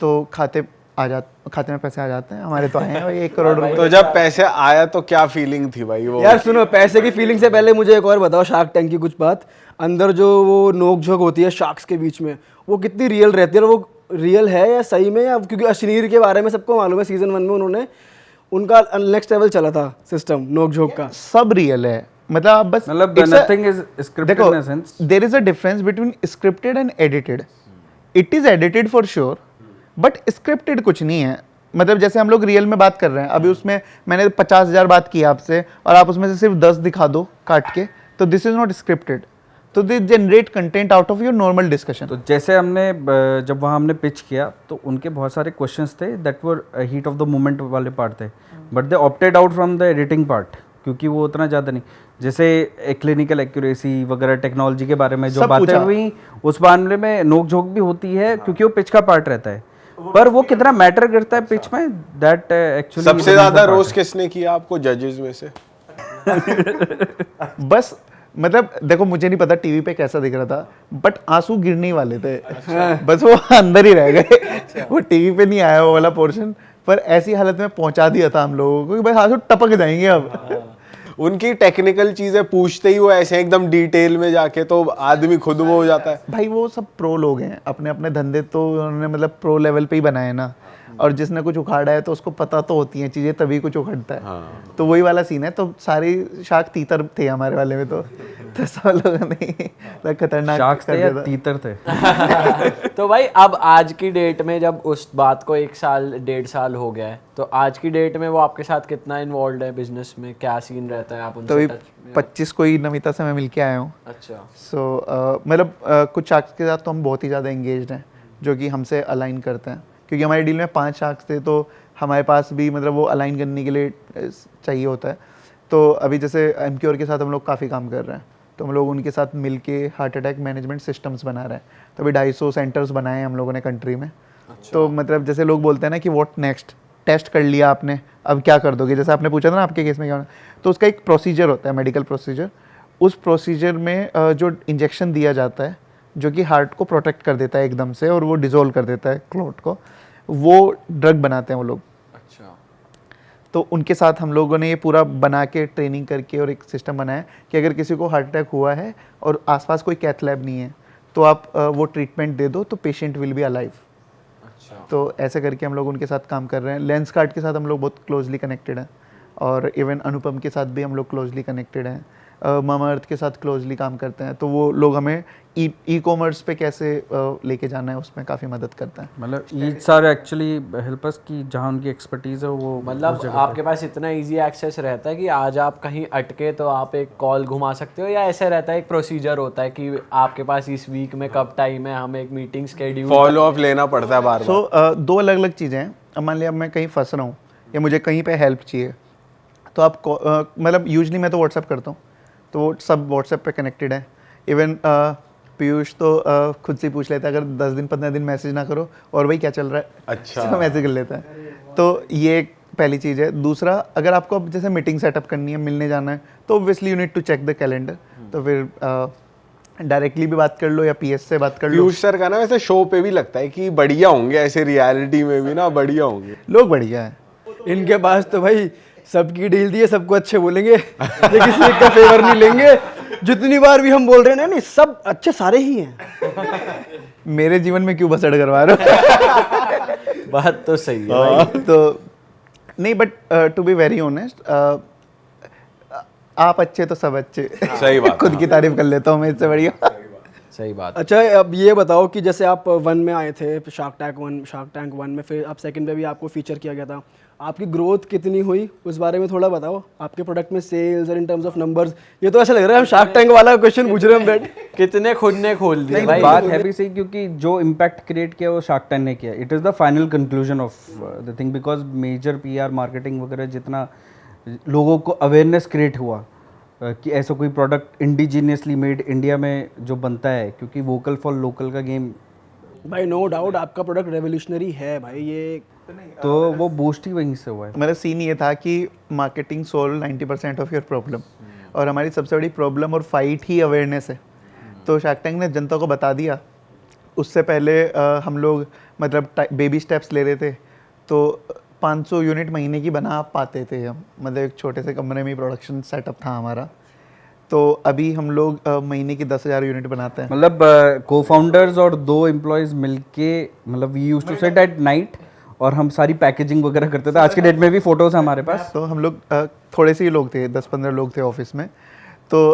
तो खाते में पैसे आ जाते हैं हमारे। तो आए हैं भाई 1 करोड़ रुपए। तो जब पैसे आया तो क्या फीलिंग थी भाई वो? यार सुनो, पैसे की फीलिंग से पहले मुझे एक और बताओ, शार्क टैंक की कुछ बात। अंदर जो वो नोक झोंक होती है शार्क्स के बीच में, वो कितनी रियल रहती है? और वो रियल है या सही में? या क्योंकि अश्नीर के बारे में सबको मालूम है, सीजन 1 में उन्होंने उनका नेक्स्ट लेवल चला था सिस्टम नोक झोंक का। सब रियल है, मतलब आप बस मतलब it's a- nothing is scripted in a sense. There is a difference between scripted and edited. It is edited for sure, but scripted कुछ नहीं है। मतलब जैसे हम लोग रियल में बात कर रहे हैं अभी, उसमें मैंने 50,000 बात की आपसे और आप उसमें से सिर्फ 10 दिखा दो काट के, तो दिस इज नॉट स्क्रिप्टेड। तो they generate content out of your normal discussion. तो जैसे हमने जब वहाँ हमने पिच किया तो उनके बहुत सारे क्वेश्चंस थे that were heat of the moment वाले पार्ट थे, but they opted out from the editing part, क्योंकि वो उतना ज़्यादा नहीं। जैसे क्लिनिकल एक्यूरेसी वगैरह टेक्नोलॉजी के बारे में जो सब बातें पूछा। हुई, उस मामले में नोक झोंक भी होती है क्योंकि वो पिच का पार्ट रहता है, पर वो कितना मैटर करता है पिच में, दैट एक्चुअली सबसे ज्यादा रोस्ट किसने किया आपको जजेस में से? बस मतलब देखो, मुझे नहीं पता टीवी पे कैसा दिख रहा था, बट आंसू गिरने ही वाले थे। बस वो अंदर ही रह गए। वो टीवी पे नहीं आया वो वाला पोर्शन, पर ऐसी हालत में पहुंचा दिया था हम लोगों को कि बस आंसू टपक जाएंगे अब। उनकी टेक्निकल चीजें पूछते ही वो ऐसे एकदम डिटेल में जाके तो आदमी खुद वो हो जाता है। भाई वो सब प्रो लोग हैं, अपने अपने धंधे तो उन्होंने मतलब प्रो लेवल पे ही बनाए ना। और जिसने कुछ उखाड़ा है तो उसको पता तो होती हैं चीजें, तभी कुछ उखड़ता है। तो वही वाला सीन है। तो सारे शार्क तीतर थे हमारे वाले में। तो सब लोगों ने खतरनाक शार्क्स कर थे या दिया था। तीतर थे? तो भाई अब आज की डेट में जब उस बात को 1 साल 1.5 साल हो गया है, तो आज की डेट में वो आपके साथ कितना इन्वॉल्व है बिजनेस में? क्या सीन रहता है? आप तो उनसे अभी टच में? 25 को ही नमिता से मैं मिल के आया हूँ। अच्छा। सो मतलब कुछ शार्क्स के साथ तो हम बहुत ही ज़्यादा एंगेज्ड हैं, जो कि हमसे अलाइन करते हैं, क्योंकि हमारी डील में 5 शार्क्स थे। तो हमारे पास भी मतलब वो अलाइन करने के लिए चाहिए होता है। तो अभी जैसे एमक्योर के साथ हम लोग काफ़ी काम कर रहे हैं। तो हम लोग उनके साथ मिल के हार्ट अटैक मैनेजमेंट सिस्टम्स बना रहे हैं। तो अभी 250 सेंटर्स बनाए हैं हम लोगों ने कंट्री में। तो मतलब जैसे लोग बोलते हैं ना कि व्हाट नेक्स्ट, टेस्ट कर लिया आपने, अब क्या कर दोगे? जैसे आपने पूछा था ना आपके केस में क्या होना, तो उसका एक प्रोसीजर होता है, मेडिकल प्रोसीजर। उस प्रोसीजर में जो इंजेक्शन दिया जाता है, जो कि हार्ट को प्रोटेक्ट कर देता है एकदम से, और वो डिजोल्व कर देता है क्लॉट को, वो ड्रग बनाते हैं वो लोग। अच्छा। तो उनके साथ हम लोगों ने ये पूरा बना के ट्रेनिंग करके और एक सिस्टम बनाया कि अगर किसी को हार्ट अटैक हुआ है और आसपास कोई कैथ लैब नहीं है, तो आप वो ट्रीटमेंट दे दो तो पेशेंट विल बी अलाइव। अच्छा। तो ऐसे करके हम लोग उनके साथ काम कर रहे हैं। लेंस कार्ड के साथ हम लोग बहुत क्लोजली कनेक्टेड हैं, और इवन अनुपम के साथ भी हम लोग क्लोजली कनेक्टेड हैं। मामा अर्थ के साथ क्लोजली काम करते हैं। तो वो लोग हमें ई कॉमर्स पे कैसे लेके जाना है उसमें काफ़ी मदद करते हैं। मतलब each are actually help us कि जहाँ उनकी एक्सपर्टीज है वो मतलब आपके पास इतना इजी एक्सेस रहता है कि आज आप कहीं अटके तो आप एक कॉल घुमा सकते हो, या ऐसे रहता है एक प्रोसीजर होता है कि आपके पास इस वीक में कब टाइम है, हम एक मीटिंग स्केड्यूल? फॉलो अप लेना पड़ता है बार बार। सो 2 अलग अलग चीज़ें हैं। अब मान लिया मैं कहीं फंस रहा हूँ या मुझे कहीं पे हेल्प चाहिए, तो आप मतलब यूजली मैं तो व्हाट्सएप करता हूँ, तो वो सब व्हाट्सएप पे कनेक्टेड है। इवन पीयूष तो खुद से ही पूछ लेता है, अगर 10 दिन 15 दिन मैसेज ना करो और भाई क्या चल रहा है, अच्छा। मैसेज कर लेता है। तो ये एक पहली चीज़ है। दूसरा, अगर आपको अब जैसे मीटिंग सेटअप करनी है, मिलने जाना है, तो obviously you need to check the calendar. तो फिर डायरेक्टली भी बात कर लो या पीएस से बात कर लो। पीयूष सर का ना वैसे शो पे भी लगता है कि बढ़िया होंगे, ऐसे रियलिटी में भी ना बढ़िया होंगे। लोग बढ़िया है। इनके पास तो भाई सबकी डील दी है, सबको अच्छे बोलेंगे, ये किसी एक का फेवर नहीं लेंगे। जितनी बार भी हम बोल रहे हैं ना, नहीं सब अच्छे सारे ही हैं। मेरे जीवन में क्यों बसड़ करवा रहे हो? बात तो सही है भाई। तो नहीं, but to be very honest, आप अच्छे तो सब अच्छे। सही बात। खुद की तारीफ कर लेता हूँ मैं, इससे बढ़िया। सही बात। अच्छा, अब ये बताओ कि जैसे आप 1 में आए थे, शार्क टैंक 1 में, फिर आप सेकंड में भी आपको फीचर किया गया था, आपकी ग्रोथ कितनी हुई उस बारे में थोड़ा बताओ, आपके प्रोडक्ट में सेल्स और इन टर्म्स ऑफ नंबर्स। ये तो ऐसा लग रहा है हम शार्क टैंक वाला क्वेश्चन पूछ रहे हैं हम बैठ। कितने खुद ने खोल दिए नहीं, भाई। बात है भी सही, क्योंकि जो इम्पैक्ट क्रिएट किया वो शार्क टैंक ने किया। It is the final conclusion of the thing, because major PR marketing वगैरह जितना लोगों को अवेयरनेस क्रिएट हुआ कि ऐसा कोई प्रोडक्ट इंडिजीनियसली मेड इंडिया में जो बनता है, क्योंकि वोकल फॉर लोकल का गेम, भाई नो डाउट आपका प्रोडक्ट रेवोल्यूशनरी है भाई, ये तो वो बूस्ट ही वहीं से हुआ है। मेरा सीन ये था कि marketing solve 90% of your problem, और हमारी सबसे बड़ी प्रॉब्लम और फाइट ही अवेयरनेस है। तो शार्क टैंक ने जनता को बता दिया। उससे पहले हम लोग मतलब बेबी स्टेप्स ले रहे थे, तो 500 यूनिट महीने की बना पाते थे हम, मतलब एक छोटे से कमरे में प्रोडक्शन सेटअप था हमारा। तो अभी हम लोग महीने की 10,000 यूनिट बनाते हैं। मतलब को फाउंडर्स और 2 एम्प्लॉयज़ मिलके, मतलब we used to sit at night और हम सारी पैकेजिंग वगैरह करते थे। आज के डेट में भी फोटोज हैं हमारे पास। तो हम लोग थोड़े से ही लोग थे, 10-15 लोग थे ऑफिस में। तो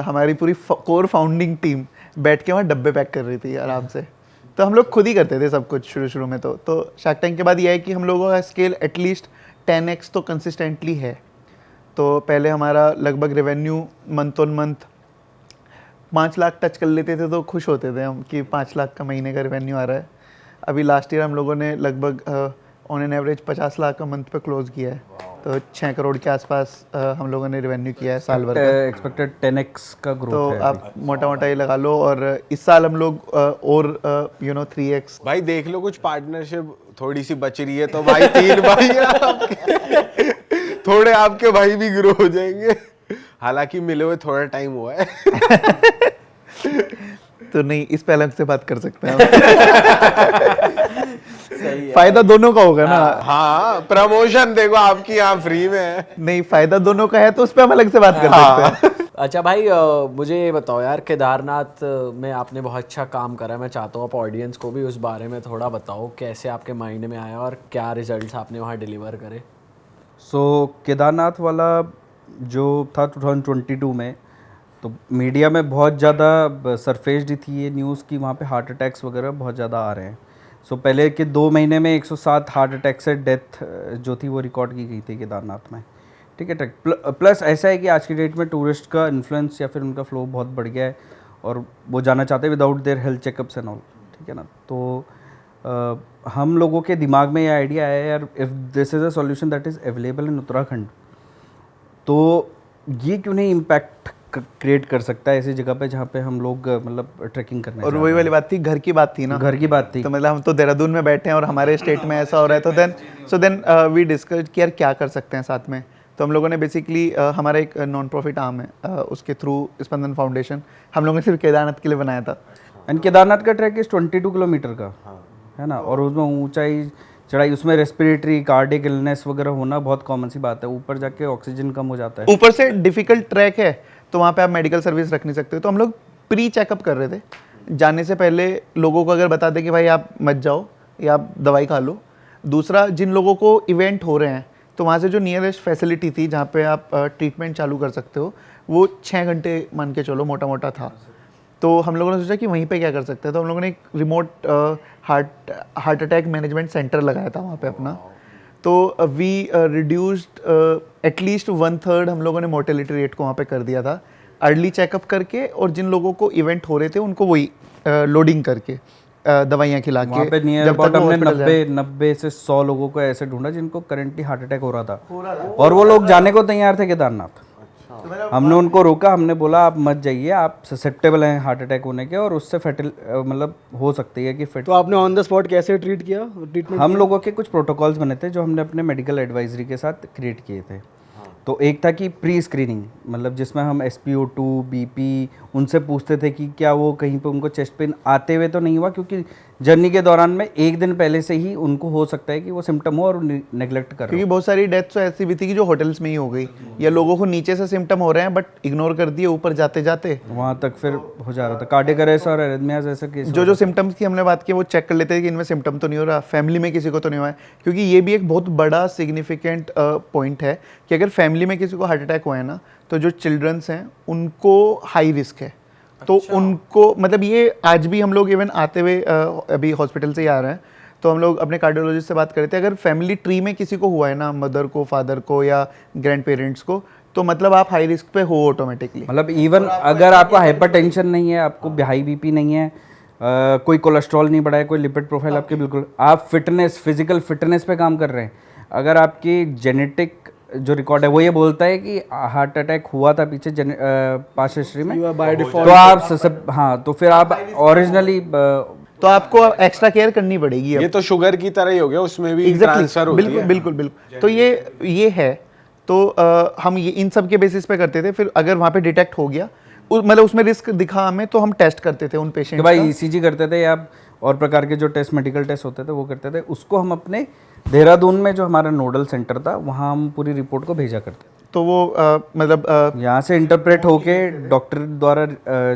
हमारी पूरी कोर फाउंडिंग टीम बैठ के वहाँ डब्बे पैक कर रही थी आराम से। तो हम लोग खुद ही करते थे सब कुछ शुरू में। तो शार्क टैंक के बाद ये है कि हम लोगों का स्केल एटलीस्ट 10x तो कंसिस्टेंटली है। तो पहले हमारा लगभग revenue month on month 5 lakh touch कर लेते थे, तो खुश होते थे हम कि 5 लाख का महीने का रेवेन्यू आ रहा है। अभी लास्ट ईयर हम लोगों ने लगभग ऑन एन एवरेज 50 लाख का मंथ पे क्लोज किया है। तो 6 करोड़ के आसपास हम लोगों ने रेवेन्यू किया है साल भर का। एक्सपेक्टेड 10x का ग्रोथ तो है। आप मोटा मोटा ये लगा लो, और इस साल हम लोग और 3x। भाई देख लो कुछ पार्टनरशिप थोड़ी सी बच रही है तो भाई 3 भाई हैं आपके, थोड़े आपके भाई भी ग्रो हो जाएंगे। हालांकि मिले हुए थोड़ा टाइम हुआ है। तो नहीं, इस पे अलग से बात कर सकते हैं फायदा दोनों का होगा ना। हाँ, प्रमोशन देखो आपकी यहाँ फ्री में है। नहीं, फायदा दोनों का है तो उस पे हम अलग से बात कर सकते हैं। अच्छा भाई, मुझे ये बताओ यार, केदारनाथ में आपने बहुत अच्छा काम करा है। मैं चाहता हूँ आप ऑडियंस को भी उस बारे में थोड़ा बताओ, कैसे आपके माइंड में आया और क्या रिजल्ट्स आपने वहाँ डिलीवर करे। सो केदारनाथ वाला जो था 2022 में, तो मीडिया में बहुत ज़्यादा सरफेस्ड थी ये न्यूज़ कि वहाँ पे हार्ट अटैक्स वगैरह बहुत ज़्यादा आ रहे हैं। सो पहले के 2 महीने में 107 हार्ट अटैक से डेथ जो थी वो रिकॉर्ड की गई थी केदारनाथ में। ठीक है। प्लस ऐसा है कि आज की डेट में टूरिस्ट का इन्फ्लुएंस या फिर उनका फ्लो बहुत बढ़ गया है और वो जाना चाहते हैं without their health checkups and all. ठीक है ना। तो हम लोगों के दिमाग में ये आइडिया आया यार, if this is a solution that is available in Uttarakhand, तो ये क्यों नहीं इम्पैक्ट क्रिएट कर सकता है ऐसी जगह पे जहाँ पे हम लोग मतलब ट्रैकिंग करने और वही वाली बात थी, घर की बात थी ना। घर की बात थी। तो मतलब हम तो देहरादून में बैठे हैं और हमारे स्टेट में ऐसा हो रहा है, तो देन वी डिस्कस कि यार क्या कर सकते हैं साथ में। तो हम लोगों ने बेसिकली हमारा एक नॉन प्रॉफिट आर्म है, उसके थ्रू स्पंदन फाउंडेशन हम लोगों ने सिर्फ केदारनाथ के लिए बनाया था। एंड केदारनाथ का ट्रैक इज 22 किलोमीटर का है ना, और उसमें ऊंचाई चढ़ाई, उसमें रेस्पिरेटरी कार्डियक इलनेस वगैरह होना बहुत कॉमन सी बात है। ऊपर जाके ऑक्सीजन कम हो जाता है, ऊपर से डिफिकल्ट ट्रैक है, तो वहाँ पे आप मेडिकल सर्विस रख नहीं सकते। तो हम लोग प्री चेकअप कर रहे थे जाने से पहले, लोगों को अगर बता दें कि भाई आप मत जाओ या आप दवाई खा लो। दूसरा, जिन लोगों को इवेंट हो रहे हैं तो वहाँ से जो नियरेस्ट फैसिलिटी थी जहाँ पे आप ट्रीटमेंट चालू कर सकते हो, वो 6 घंटे मान के चलो मोटा मोटा था। तो हम लोगों ने सोचा कि वहीं पे क्या कर सकते हैं, तो हम लोगों ने एक remote heart attack management centre लगाया था वहाँ पे अपना। तो वी रिड्यूस्ड एटलीस्ट 1/3 हम लोगों ने मोर्टेलिटी रेट को वहाँ पे कर दिया था, अर्ली चेकअप करके, और जिन लोगों को इवेंट हो रहे थे उनको वही लोडिंग करके दवाइयाँ खिला के। वहाँ पे नियर अबाउट हमने 90 से 100 लोगों को ऐसे ढूंढा जिनको करंटली हार्ट अटैक हो रहा था और वो लोग जाने को तैयार थे केदारनाथ। हमने उनको रोका, हमने बोला आप मत जाइए, आप ससेप्टेबल हैं हार्ट अटैक होने के और उससे मतलब हो सकती है कि तो आपने ऑन द स्पॉट कैसे ट्रीट किया ट्रीटमेंट? हम लोगों के कुछ प्रोटोकॉल्स बने थे जो हमने अपने मेडिकल एडवाइजरी के साथ क्रिएट किए थे। तो एक था कि प्री स्क्रीनिंग, मतलब जिसमें हम SpO2 BP उनसे पूछते थे कि क्या वो कहीं पे उनको चेस्ट पेन आते हुए तो नहीं हुआ, क्योंकि जर्नी के दौरान में एक दिन पहले से ही उनको हो सकता है कि वो सिम्टम हो और नेग्लेक्ट कर रहे हो। क्योंकि बहुत सारी डेथ्स तो ऐसी भी थी कि जो होटल्स में ही हो गई, या लोगों को नीचे से सिम्टम हो रहे हैं बट इग्नोर कर दिए ऊपर जाते जाते, वहाँ तक फिर हो जा रहा था कार्डियक अरेस्ट और एरिथमियाज ऐसा केस। जो सिम्टम्स की हमने बात की वो चेक कर लेते हैं कि इनमें सिम्टम तो नहीं हो रहा, फैमिली में किसी को तो नहीं हुआ है। क्योंकि ये भी एक बहुत बड़ा सिग्निफिकेंट पॉइंट है कि अगर फैमिली में किसी को हार्ट अटैक हुआ है ना, तो जो चिल्ड्रंस हैं उनको हाई रिस्क है, तो उनको मतलब ये आज भी हम लोग इवन आते हुए अभी हॉस्पिटल से ही आ रहे हैं, तो हम लोग अपने कार्डियोलॉजिस्ट से बात कर रहे थे, अगर फैमिली ट्री में किसी को हुआ है ना, मदर को, फादर को या ग्रैंड पेरेंट्स को, तो मतलब आप हाई रिस्क पे हो ऑटोमेटिकली। मतलब इवन अगर आपको हाइपरटेंशन नहीं है, आपको हाई बीपी नहीं है, कोई कोलेस्ट्रॉल नहीं बढ़ा है, कोई लिपिड प्रोफाइल आपके बिल्कुल, आप फिटनेस, फिजिकल फिटनेस पे काम कर रहे हैं, अगर आपकी जेनेटिक जो रिकॉर्ड है वो ये बोलता है कि हार्ट अटैक हुआ था पीछे पास्ट हिस्ट्री में, तो आप हाँ, तो फिर आप ओरिजिनली तो आपको एक्स्ट्रा केयर करनी पड़ेगी। ये तो शुगर की तरह ही हो गया, उसमें भी ट्रांसफर होती बिल्कुल है। बिल्कुल बिल्कुल। तो ये है, तो हम ये इन सब के बेसिस पे करते थे। फिर अगर वहाँ पे डिटेक्ट हो गया, मतलब उसमें रिस्क दिखा हमें, तो हम टेस्ट करते थे उन पेशेंट कि भाई ईसीजी करते थे या और प्रकार के जो टेस्ट, मेडिकल टेस्ट होते थे वो करते थे, उसको हम अपने देहरादून में जो हमारा नोडल सेंटर था वहाँ हम पूरी रिपोर्ट को भेजा करते थे। तो वो मतलब यहाँ से इंटरप्रेट होके डॉक्टर द्वारा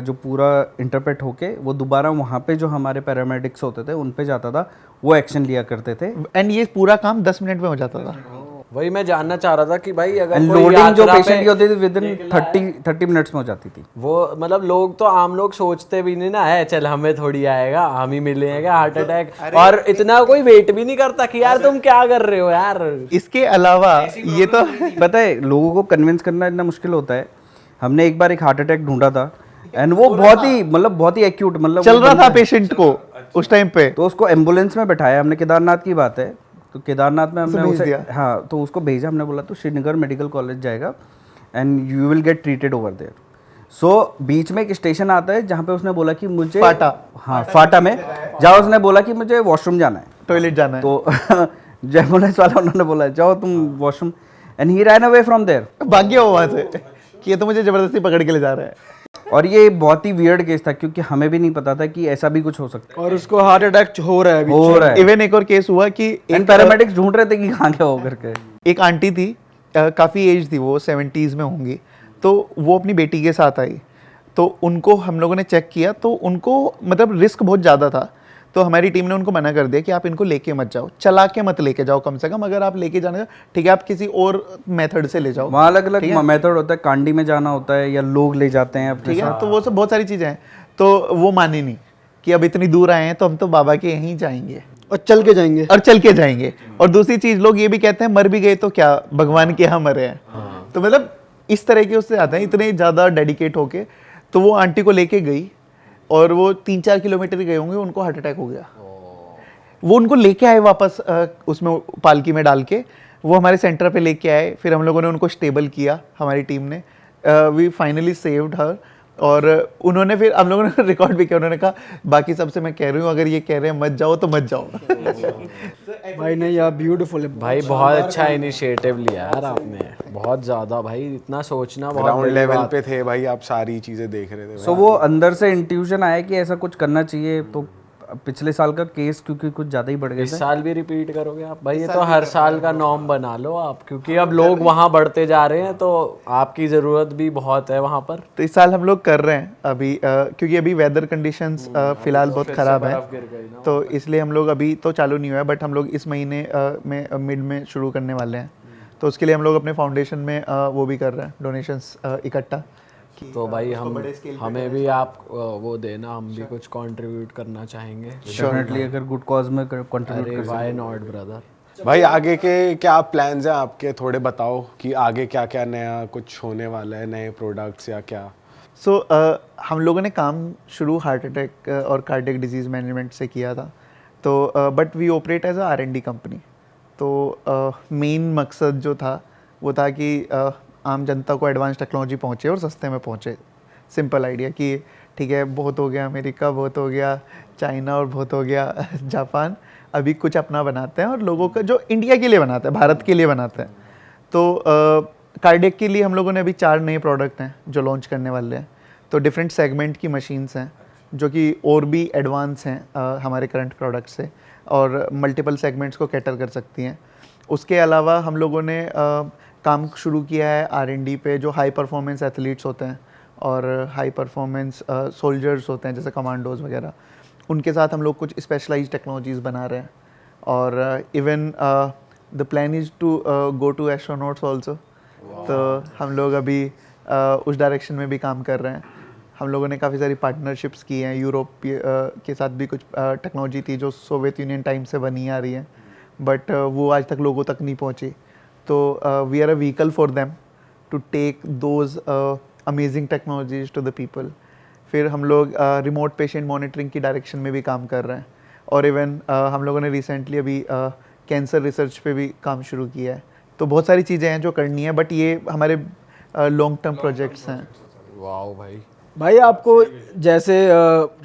जो पूरा इंटरप्रेट होके वो दोबारा वहाँ पे जो हमारे पैरामेडिक्स होते थे उन पे जाता था, वो एक्शन लिया करते थे। एंड ये पूरा काम 10 मिनट में हो जाता था। वही मैं जानना चाह रहा था कि भाई अगर कोई लोडिंग जो यात्रा पेशेंट की पे होती थी विद इन 30 मिनट्स में हो जाती थी। वो मतलब लोग तो आम लोग सोचते भी नहीं ना है, चल हमें थोड़ी आएगा, हम ही मिलेगा हार्ट अटैक, और इतना कोई वेट भी नहीं करता कि यार तुम क्या कर रहे हो यार। इसके अलावा ये तो पता है लोगों को कन्विंस करना इतना मुश्किल होता है। हमने एक बार एक हार्ट अटैक ढूंढा था एंड वो बहुत ही एक्यूट, मतलब चल रहा था पेशेंट को उस टाइम पे, तो उसको एम्बुलेंस में बैठाया हमने, केदारनाथ की बात है, तो केदारनाथ में हमने उसे हाँ, तो उसको भेजा, हमने बोला तो श्रीनगर मेडिकल कॉलेज जाएगा and you will get treated over there. So बीच में एक स्टेशन आता है जहाँ पे उसने बोला कि मुझे फाटा, हाँ फाटा में, जहाँ उसने बोला कि मुझे वॉशरूम जाना है, टॉयलेट जाना है, तो जो एम्बुलेंस वाला उन्होंने बोला जाओ तुम washroom, and he ran away from there. भाग गया वो वहाँ से कि ये तो मुझे जबरदस्ती पकड़ के ले जा रहा है। और ये बहुत ही वियर्ड केस था क्योंकि हमें भी नहीं पता था कि ऐसा भी कुछ हो सकता और उसको हार्ट अटैक हो रहा है अभी। है। इवन एक और केस हुआ कि एंड पैरामेडिक्स ढूंढ रहे थे कि कहाँ क्या हो करके। एक आंटी थी, काफ़ी एज थी, वो 70s में होंगी, तो वो अपनी बेटी के साथ आई, तो उनको हम लोगों ने चेक किया, तो उनको मतलब रिस्क बहुत ज़्यादा था, तो हमारी टीम ने उनको मना कर दिया कि आप इनको लेके मत जाओ, चला के मत लेके जाओ, कम से कम अगर आप लेके जाने का ठीक है, आप किसी और मेथड से ले जाओ। वहाँ अलग अलग मेथड होता है, कांडी में जाना होता है या लोग ले जाते हैं अपने ठीक है, साथ। तो वो सब बहुत सारी चीज़ें हैं, तो वो मानी नहीं कि अब इतनी दूर आए हैं तो हम तो बाबा के यहीं जाएंगे और चल के जाएंगे। और दूसरी चीज़ लोग ये भी कहते हैं मर भी गए तो क्या, भगवान के यहाँ मरे हैं। तो मतलब इस तरह के उससे आते हैं इतने ज़्यादा डेडिकेट होके। तो वो आंटी को लेके गई और वो 3-4 किलोमीटर गए होंगे, उनको हार्ट अटैक हो गया। वो उनको लेके आए वापस उसमें पालकी में डाल के, वो हमारे सेंटर पे लेके आए, फिर हम लोगों ने उनको स्टेबल किया, हमारी टीम ने, वी फाइनली सेव्ड हर। और उन्होंने फिर हम लोगों ने रिकॉर्ड भी किया, उन्होंने कहा बाकी सबसे मैं कह रही हूँ अगर ये कह रहे हैं मत जाओ तो मत जाओ। भाई नहीं यार, ब्यूटीफुल है भाई, बहुत अच्छा इनिशिएटिव लिया यार आपने, बहुत ज्यादा भाई, इतना सोचना बहुत ग्राउंड बड़ी लेवल बात। पे थे भाई, आप सारी चीजें देख रहे थे। सो वो अंदर से इंट्यूशन आया कि ऐसा कुछ करना चाहिए। तो पिछले साल का केस क्योंकि कुछ ज़्यादा ही बढ़ गए इस थे, साल भी रिपीट करोगे आप भाई? ये तो हर साल का नॉर्म बना लो आप, क्योंकि अब लोग वहाँ बढ़ते जा रहे हैं, तो आपकी ज़रूरत भी बहुत है वहाँ पर। तो इस साल हम लोग कर रहे हैं अभी, क्योंकि अभी वेदर कंडीशंस फिलहाल बहुत ख़राब है, तो इसलिए हम लोग अभी तो चालू नहीं हुआ है, बट हम लोग इस महीने में मिड में शुरू करने वाले हैं। तो उसके लिए हम लोग अपने फाउंडेशन में वो भी कर रहे हैं, डोनेशंस इकट्ठा। तो भाई हमें भी आप वो देना, हम भी कुछ कंट्रीब्यूट करना चाहेंगे। डेफिनेटली अगर गुड कॉज में कंट्रीब्यूट अरे व्हाई नॉट ब्रदर। भाई आगे के क्या प्लान्स हैं आपके, थोड़े बताओ कि आगे क्या क्या नया कुछ होने वाला है, नए प्रोडक्ट्स या क्या? सो हम लोगों ने काम शुरू हार्ट अटैक और कार्डियक डिजीज़ मैनेजमेंट से किया था, तो but we operate as a R&D company. तो मेन मकसद जो था वो था कि आम जनता को एडवांस टेक्नोलॉजी पहुँचे और सस्ते में पहुँचे। सिंपल आइडिया कि ठीक है, बहुत हो गया अमेरिका, बहुत हो गया चाइना और बहुत हो गया जापान, अभी कुछ अपना बनाते हैं और लोगों का जो इंडिया के लिए बनाते हैं, भारत के लिए बनाते हैं। तो कार्डियक के लिए हम लोगों ने अभी 4 नए प्रोडक्ट हैं जो लॉन्च करने वाले हैं। तो डिफरेंट सेगमेंट की मशीन्स हैं जो कि और भी एडवांस हैं हमारे करंट प्रोडक्ट से, और मल्टीपल सेगमेंट्स को कैटर कर सकती हैं। उसके अलावा हम लोगों ने काम शुरू किया है R&D पे, जो हाई परफॉर्मेंस एथलीट्स होते हैं और हाई परफॉर्मेंस सोल्जर्स होते हैं जैसे कमांडोज वगैरह, उनके साथ हम लोग कुछ स्पेशलाइज्ड टेक्नोलॉजीज़ बना रहे हैं। और even the plan is to go to astronauts also. तो हम लोग अभी उस डायरेक्शन में भी काम कर रहे हैं। हम लोगों ने काफ़ी सारी पार्टनरशिप्स की हैं, यूरोप के साथ भी कुछ टेक्नोलॉजी थी जो सोवियत यूनियन टाइम से बनी आ रही है, बट वो आज तक लोगों तक नहीं पहुंची। तो we are a vehicle for them to take those amazing technologies to the people. फिर हम लोग रिमोट पेशेंट मॉनिटरिंग की डायरेक्शन में भी काम कर रहे हैं, और इवन हम लोगों ने रिसेंटली अभी कैंसर रिसर्च पे भी काम शुरू किया है। तो बहुत सारी चीज़ें हैं जो करनी है, बट ये हमारे लॉन्ग टर्म प्रोजेक्ट्स हैं। वाओ भाई। भाई आपको जैसे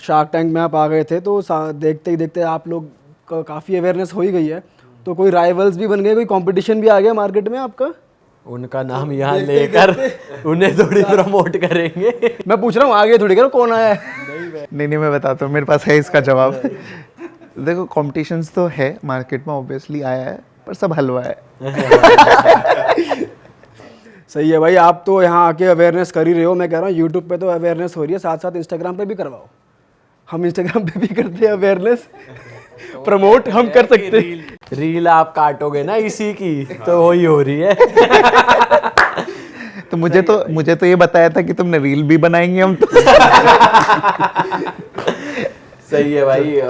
शार्क टैंक में आप आ गए थे तो देखते ही देखते आप लोग का काफ़ी अवेयरनेस हो ही गई है, तो कोई राइवल्स भी बन गए, कोई कंपटीशन भी आ गया मार्केट में आपका? उनका नाम यहाँ लेकर उन्हें थोड़ी प्रमोट करेंगे। मैं पूछ रहा हूँ आगे थोड़ी करो कौन आया है। नहीं मैं बताता हूँ, मेरे पास है इसका जवाब। देखो कॉम्पिटिशन्स तो है मार्केट में, ऑब्वियसली आया है, पर सब हलवा है। सही है भाई, आप तो यहाँ आके अवेयरनेस कर ही रहे हो। मैं कह रहा हूँ यूट्यूब पे तो अवेयरनेस हो रही है, साथ साथ इंस्टाग्राम पे भी करवाओ। हम इंस्टाग्राम पे भी करते हैं अवेयरनेस, प्रमोट हम कर सकते हैं। रील आप काटोगे ना इसी की, तो वही हो रही है। तो मुझे तो ये बताया था कि तुमने रील भी बनाएंगे हम तो। सही है भाई।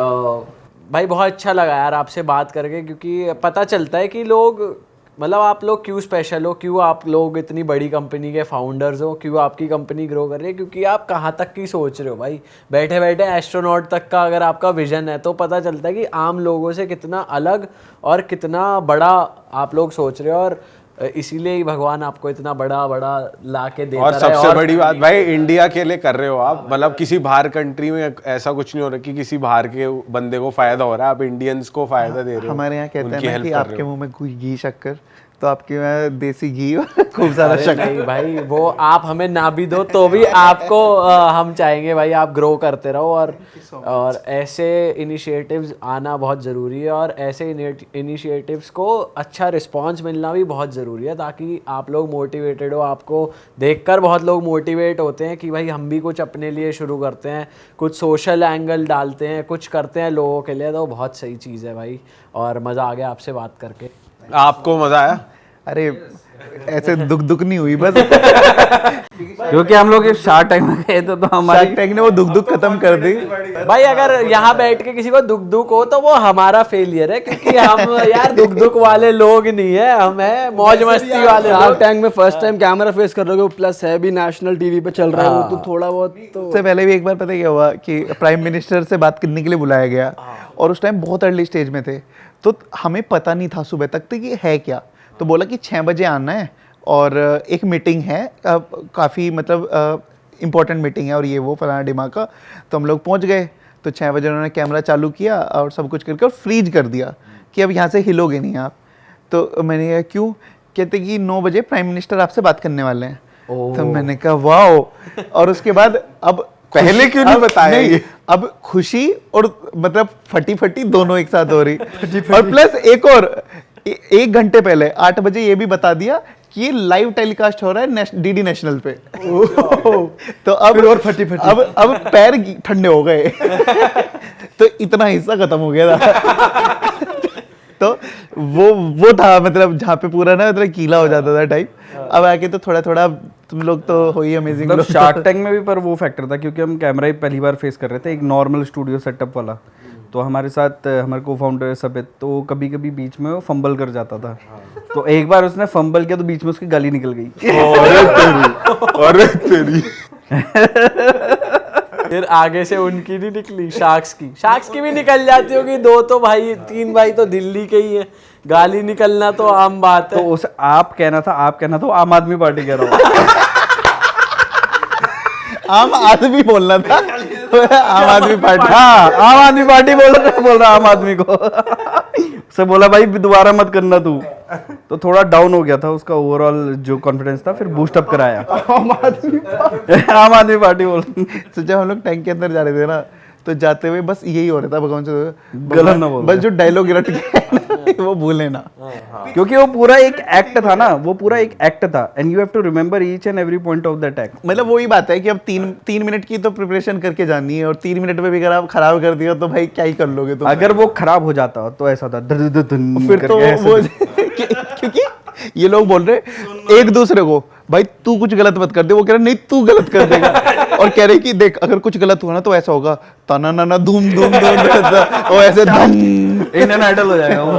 भाई बहुत अच्छा लगा यार आपसे बात करके, क्योंकि पता चलता है कि लोग, मतलब आप लोग क्यों स्पेशल हो, क्यों आप लोग इतनी बड़ी कंपनी के फाउंडर्स हो, क्यों आपकी कंपनी ग्रो कर रही है, क्योंकि आप कहाँ तक की सोच रहे हो भाई। बैठे बैठे एस्ट्रोनॉट तक का अगर आपका विजन है, तो पता चलता है कि आम लोगों से कितना अलग और कितना बड़ा आप लोग सोच रहे हो, और इसीलिए ही भगवान आपको इतना बड़ा बड़ा ला के देता और है। सबसे बड़ी बात भाई, इंडिया के लिए कर रहे हो आप, मतलब किसी बाहर कंट्री में ऐसा कुछ नहीं हो रहा कि किसी बाहर के बंदे को फायदा हो रहा है, आप इंडियंस को फायदा दे रहे हो। हमारे यहाँ कहते उनकी हैं ना help कि कर रहे आपके हो। मुंह में कोई घी शक्कर, तो आपके में देसी घी और खूब सारा अरे शक्कर। नहीं भाई, वो आप हमें ना भी दो तो भी आपको हम चाहेंगे भाई आप ग्रो करते रहो, और ऐसे इनिशिएटिव्स आना बहुत ज़रूरी है, और ऐसे इनिशिएटिव्स को अच्छा रिस्पांस मिलना भी बहुत ज़रूरी है, ताकि आप लोग मोटिवेटेड हो। आपको देखकर बहुत लोग मोटिवेट होते हैं कि भाई हम भी कुछ अपने लिए शुरू करते हैं, कुछ सोशल एंगल डालते हैं, कुछ करते हैं लोगों के लिए। तो बहुत सही चीज़ है भाई, और मज़ा आ गया आपसे बात करके। आपको मजा आया? अरे ऐसे दुख नहीं हुई बस। क्योंकि हम लोग शार्क टैंक में गए थे, तो हमारी शार्क टैंक ने वो दुख खत्म कर दी। भाई अगर यहाँ बैठ के किसी को दुख हो तो वो हमारा फेलियर है, क्योंकि हम यार दुख वाले लोग नहीं है, हम है मौज मस्ती वाले शार्क लोग। टैंक में फर्स्ट टाइम कैमरा फेस कर रहे हो, प्लस है भी नेशनल टीवी पे चल रहा है वो, तो थोड़ा बहुत तो। उससे पहले भी एक बार पता है क्या हुआ कि प्राइम मिनिस्टर से बात करने के लिए बुलाया गया, और उस टाइम बहुत अर्ली स्टेज में थे, तो हमें पता नहीं था सुबह तक कि है क्या। तो बोला कि 6 बजे आना है और एक मीटिंग है, काफ़ी मतलब इम्पोर्टेंट मीटिंग है, और ये वो फलाना दिमाग का। तो हम लोग पहुंच गए, तो 6 बजे उन्होंने कैमरा चालू किया और सब कुछ करके और फ्रीज कर दिया कि अब यहाँ से हिलोगे नहीं आप। तो मैंने कहा क्यों? कहते कि 9 बजे प्राइम मिनिस्टर आपसे बात करने वाले हैं। तो मैंने कहा वाओ। और उसके बाद अब पहले क्यों नहीं बताया ये? अब खुशी और मतलब फटी दोनों एक साथ हो रही। और प्लस एक और 1 घंटे पहले 8 बजे ये भी बता दिया कि ये लाइव टेलीकास्ट हो रहा है डीडी नेशनल पे। तो अब और फटी अब पैर ठंडे हो गए। तो इतना हिस्सा खत्म हो गया था। तो वो था मतलब जहाँ पे पूरा ना मतलब कीला हो जाता था टाइप। अब आके तो थोड़ा तुम लोग तो हो ही अमेजिंग। मतलब शार्क टैंक में भी पर वो फैक्टर था, क्योंकि हम कैमरा ही पहली बार फेस कर रहे थे, एक नॉर्मल स्टूडियो सेटअप वाला। तो हमारे साथ हमारे को फाउंडर सबित, तो कभी कभी बीच में वो फंबल कर जाता था। तो एक बार उसने फंबल किया तो बीच में उसकी गाली निकल गई। अरे तेरी फिर आगे से उनकी नहीं निकली, शार्क्स की भी निकल जाती होगी। 2 तो भाई 3 भाई तो दिल्ली के ही है, गाली निकलना तो आम बात तो है। उस आप कहना था आम आदमी पार्टी कह रहा हूँ। आम आदमी बोलना था। आम आदमी पार्टी। हाँ, आम आदमी पार्टी बोल रहा आम आदमी को। उसे बोला भाई दोबारा मत करना तू। तो थोड़ा डाउन हो गया था उसका ओवरऑल जो कॉन्फिडेंस था, फिर बूस्ट अप कराया। आम आदमी पार्टी बोल। तो जब हम लोग टैंक के अंदर जा रहे थे ना, तो जाते हुए बस यही हो रहा था भगवान से, गलत ना बोल। बस जो डायलॉग रट गया वो भूले ना। क्योंकि वो पूरा एक एक्ट था ना, वो पूरा एक एक्ट था, and you have to remember each and every point of that act. मतलब वही बात है कि अब 3 मिनट की तो प्रिपरेशन करके जानी है, और 3 मिनट में भी अगर आप खराब कर दिया तो भाई क्या ही कर लोगे तुम। अगर वो खराब हो जाता तो ऐसा था फिर तो वो क्योंकि ये लोग बोल रहे एक दूसरे को भाई तू कुछ गलत मत कर दे, वो कह रहा नहीं तू गलत कर देगा और कह रहे कि देख अगर कुछ गलत हुआ ना तो ऐसा होगा तना ना ना धूम धूम धूम और ऐसे धम इंडियन आइडल हो जाएगा वो।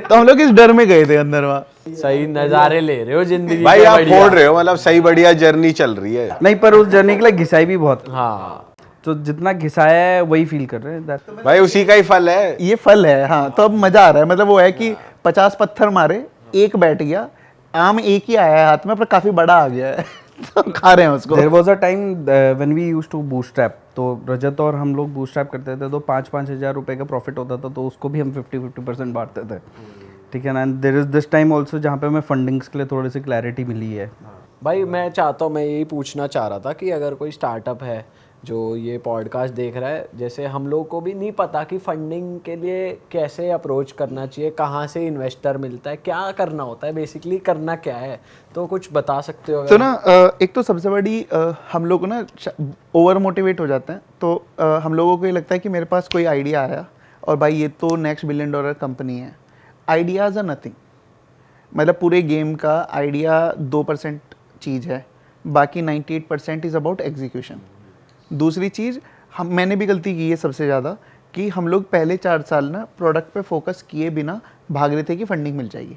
तो हम लोग इस डर में गए थे अंदर वहाँ। सही नज़ारे ले रहे हो जिंदगी भाई के, आप बढ़िया। फोड़ रहे हो, मतलब सही बढ़िया जर्नी चल रही है। नहीं पर उस जर्नी के लिए घिसाई भी बहुत, हाँ तो जितना घिसाया है वही फील कर रहे हैं that- भाई उसी का ही फल है। ये फल है। हाँ तो अब मजा आ रहा है, मतलब वो है कि 50 पत्थर मारे एक बैठ गया, आम एक ही आया है हाथ में पर काफी बड़ा आ गया है तो खा रहे हैं उसको। There was a time when we used to bootstrap, तो रजत और हम लोग bootstrap करते थे तो 5-5 हज़ार रुपए का प्रॉफिट होता था, तो उसको भी हम 50-50% बांटते थे, ठीक है ना। There is this time also जहाँ पे हमें फंडिंग्स के लिए थोड़ी सी क्लैरिटी मिली है। भाई मैं चाहता हूँ, मैं यही पूछना चाह रहा था कि अगर कोई स्टार्टअप है जो ये पॉडकास्ट देख रहा है, जैसे हम लोग को भी नहीं पता कि फंडिंग के लिए कैसे अप्रोच करना चाहिए, कहाँ से इन्वेस्टर मिलता है, क्या करना होता है, बेसिकली करना क्या है, तो कुछ बता सकते हो? तो ना एक तो सबसे बड़ी हम लोग ना ओवर मोटिवेट हो जाते हैं, तो हम लोगों को ये लगता है कि मेरे पास कोई आइडिया आया और भाई ये तो नेक्स्ट $1 बिलियन कंपनी है। आइडियाज़ आर नथिंग, मतलब पूरे गेम का आइडिया 2% चीज़ है, बाकी 98% इज़ अबाउट एग्जीक्यूशन। दूसरी चीज़ मैंने भी गलती की है सबसे ज़्यादा कि हम लोग पहले 4 साल ना प्रोडक्ट पे फोकस किए बिना भाग रहे थे कि फंडिंग मिल जाएगी।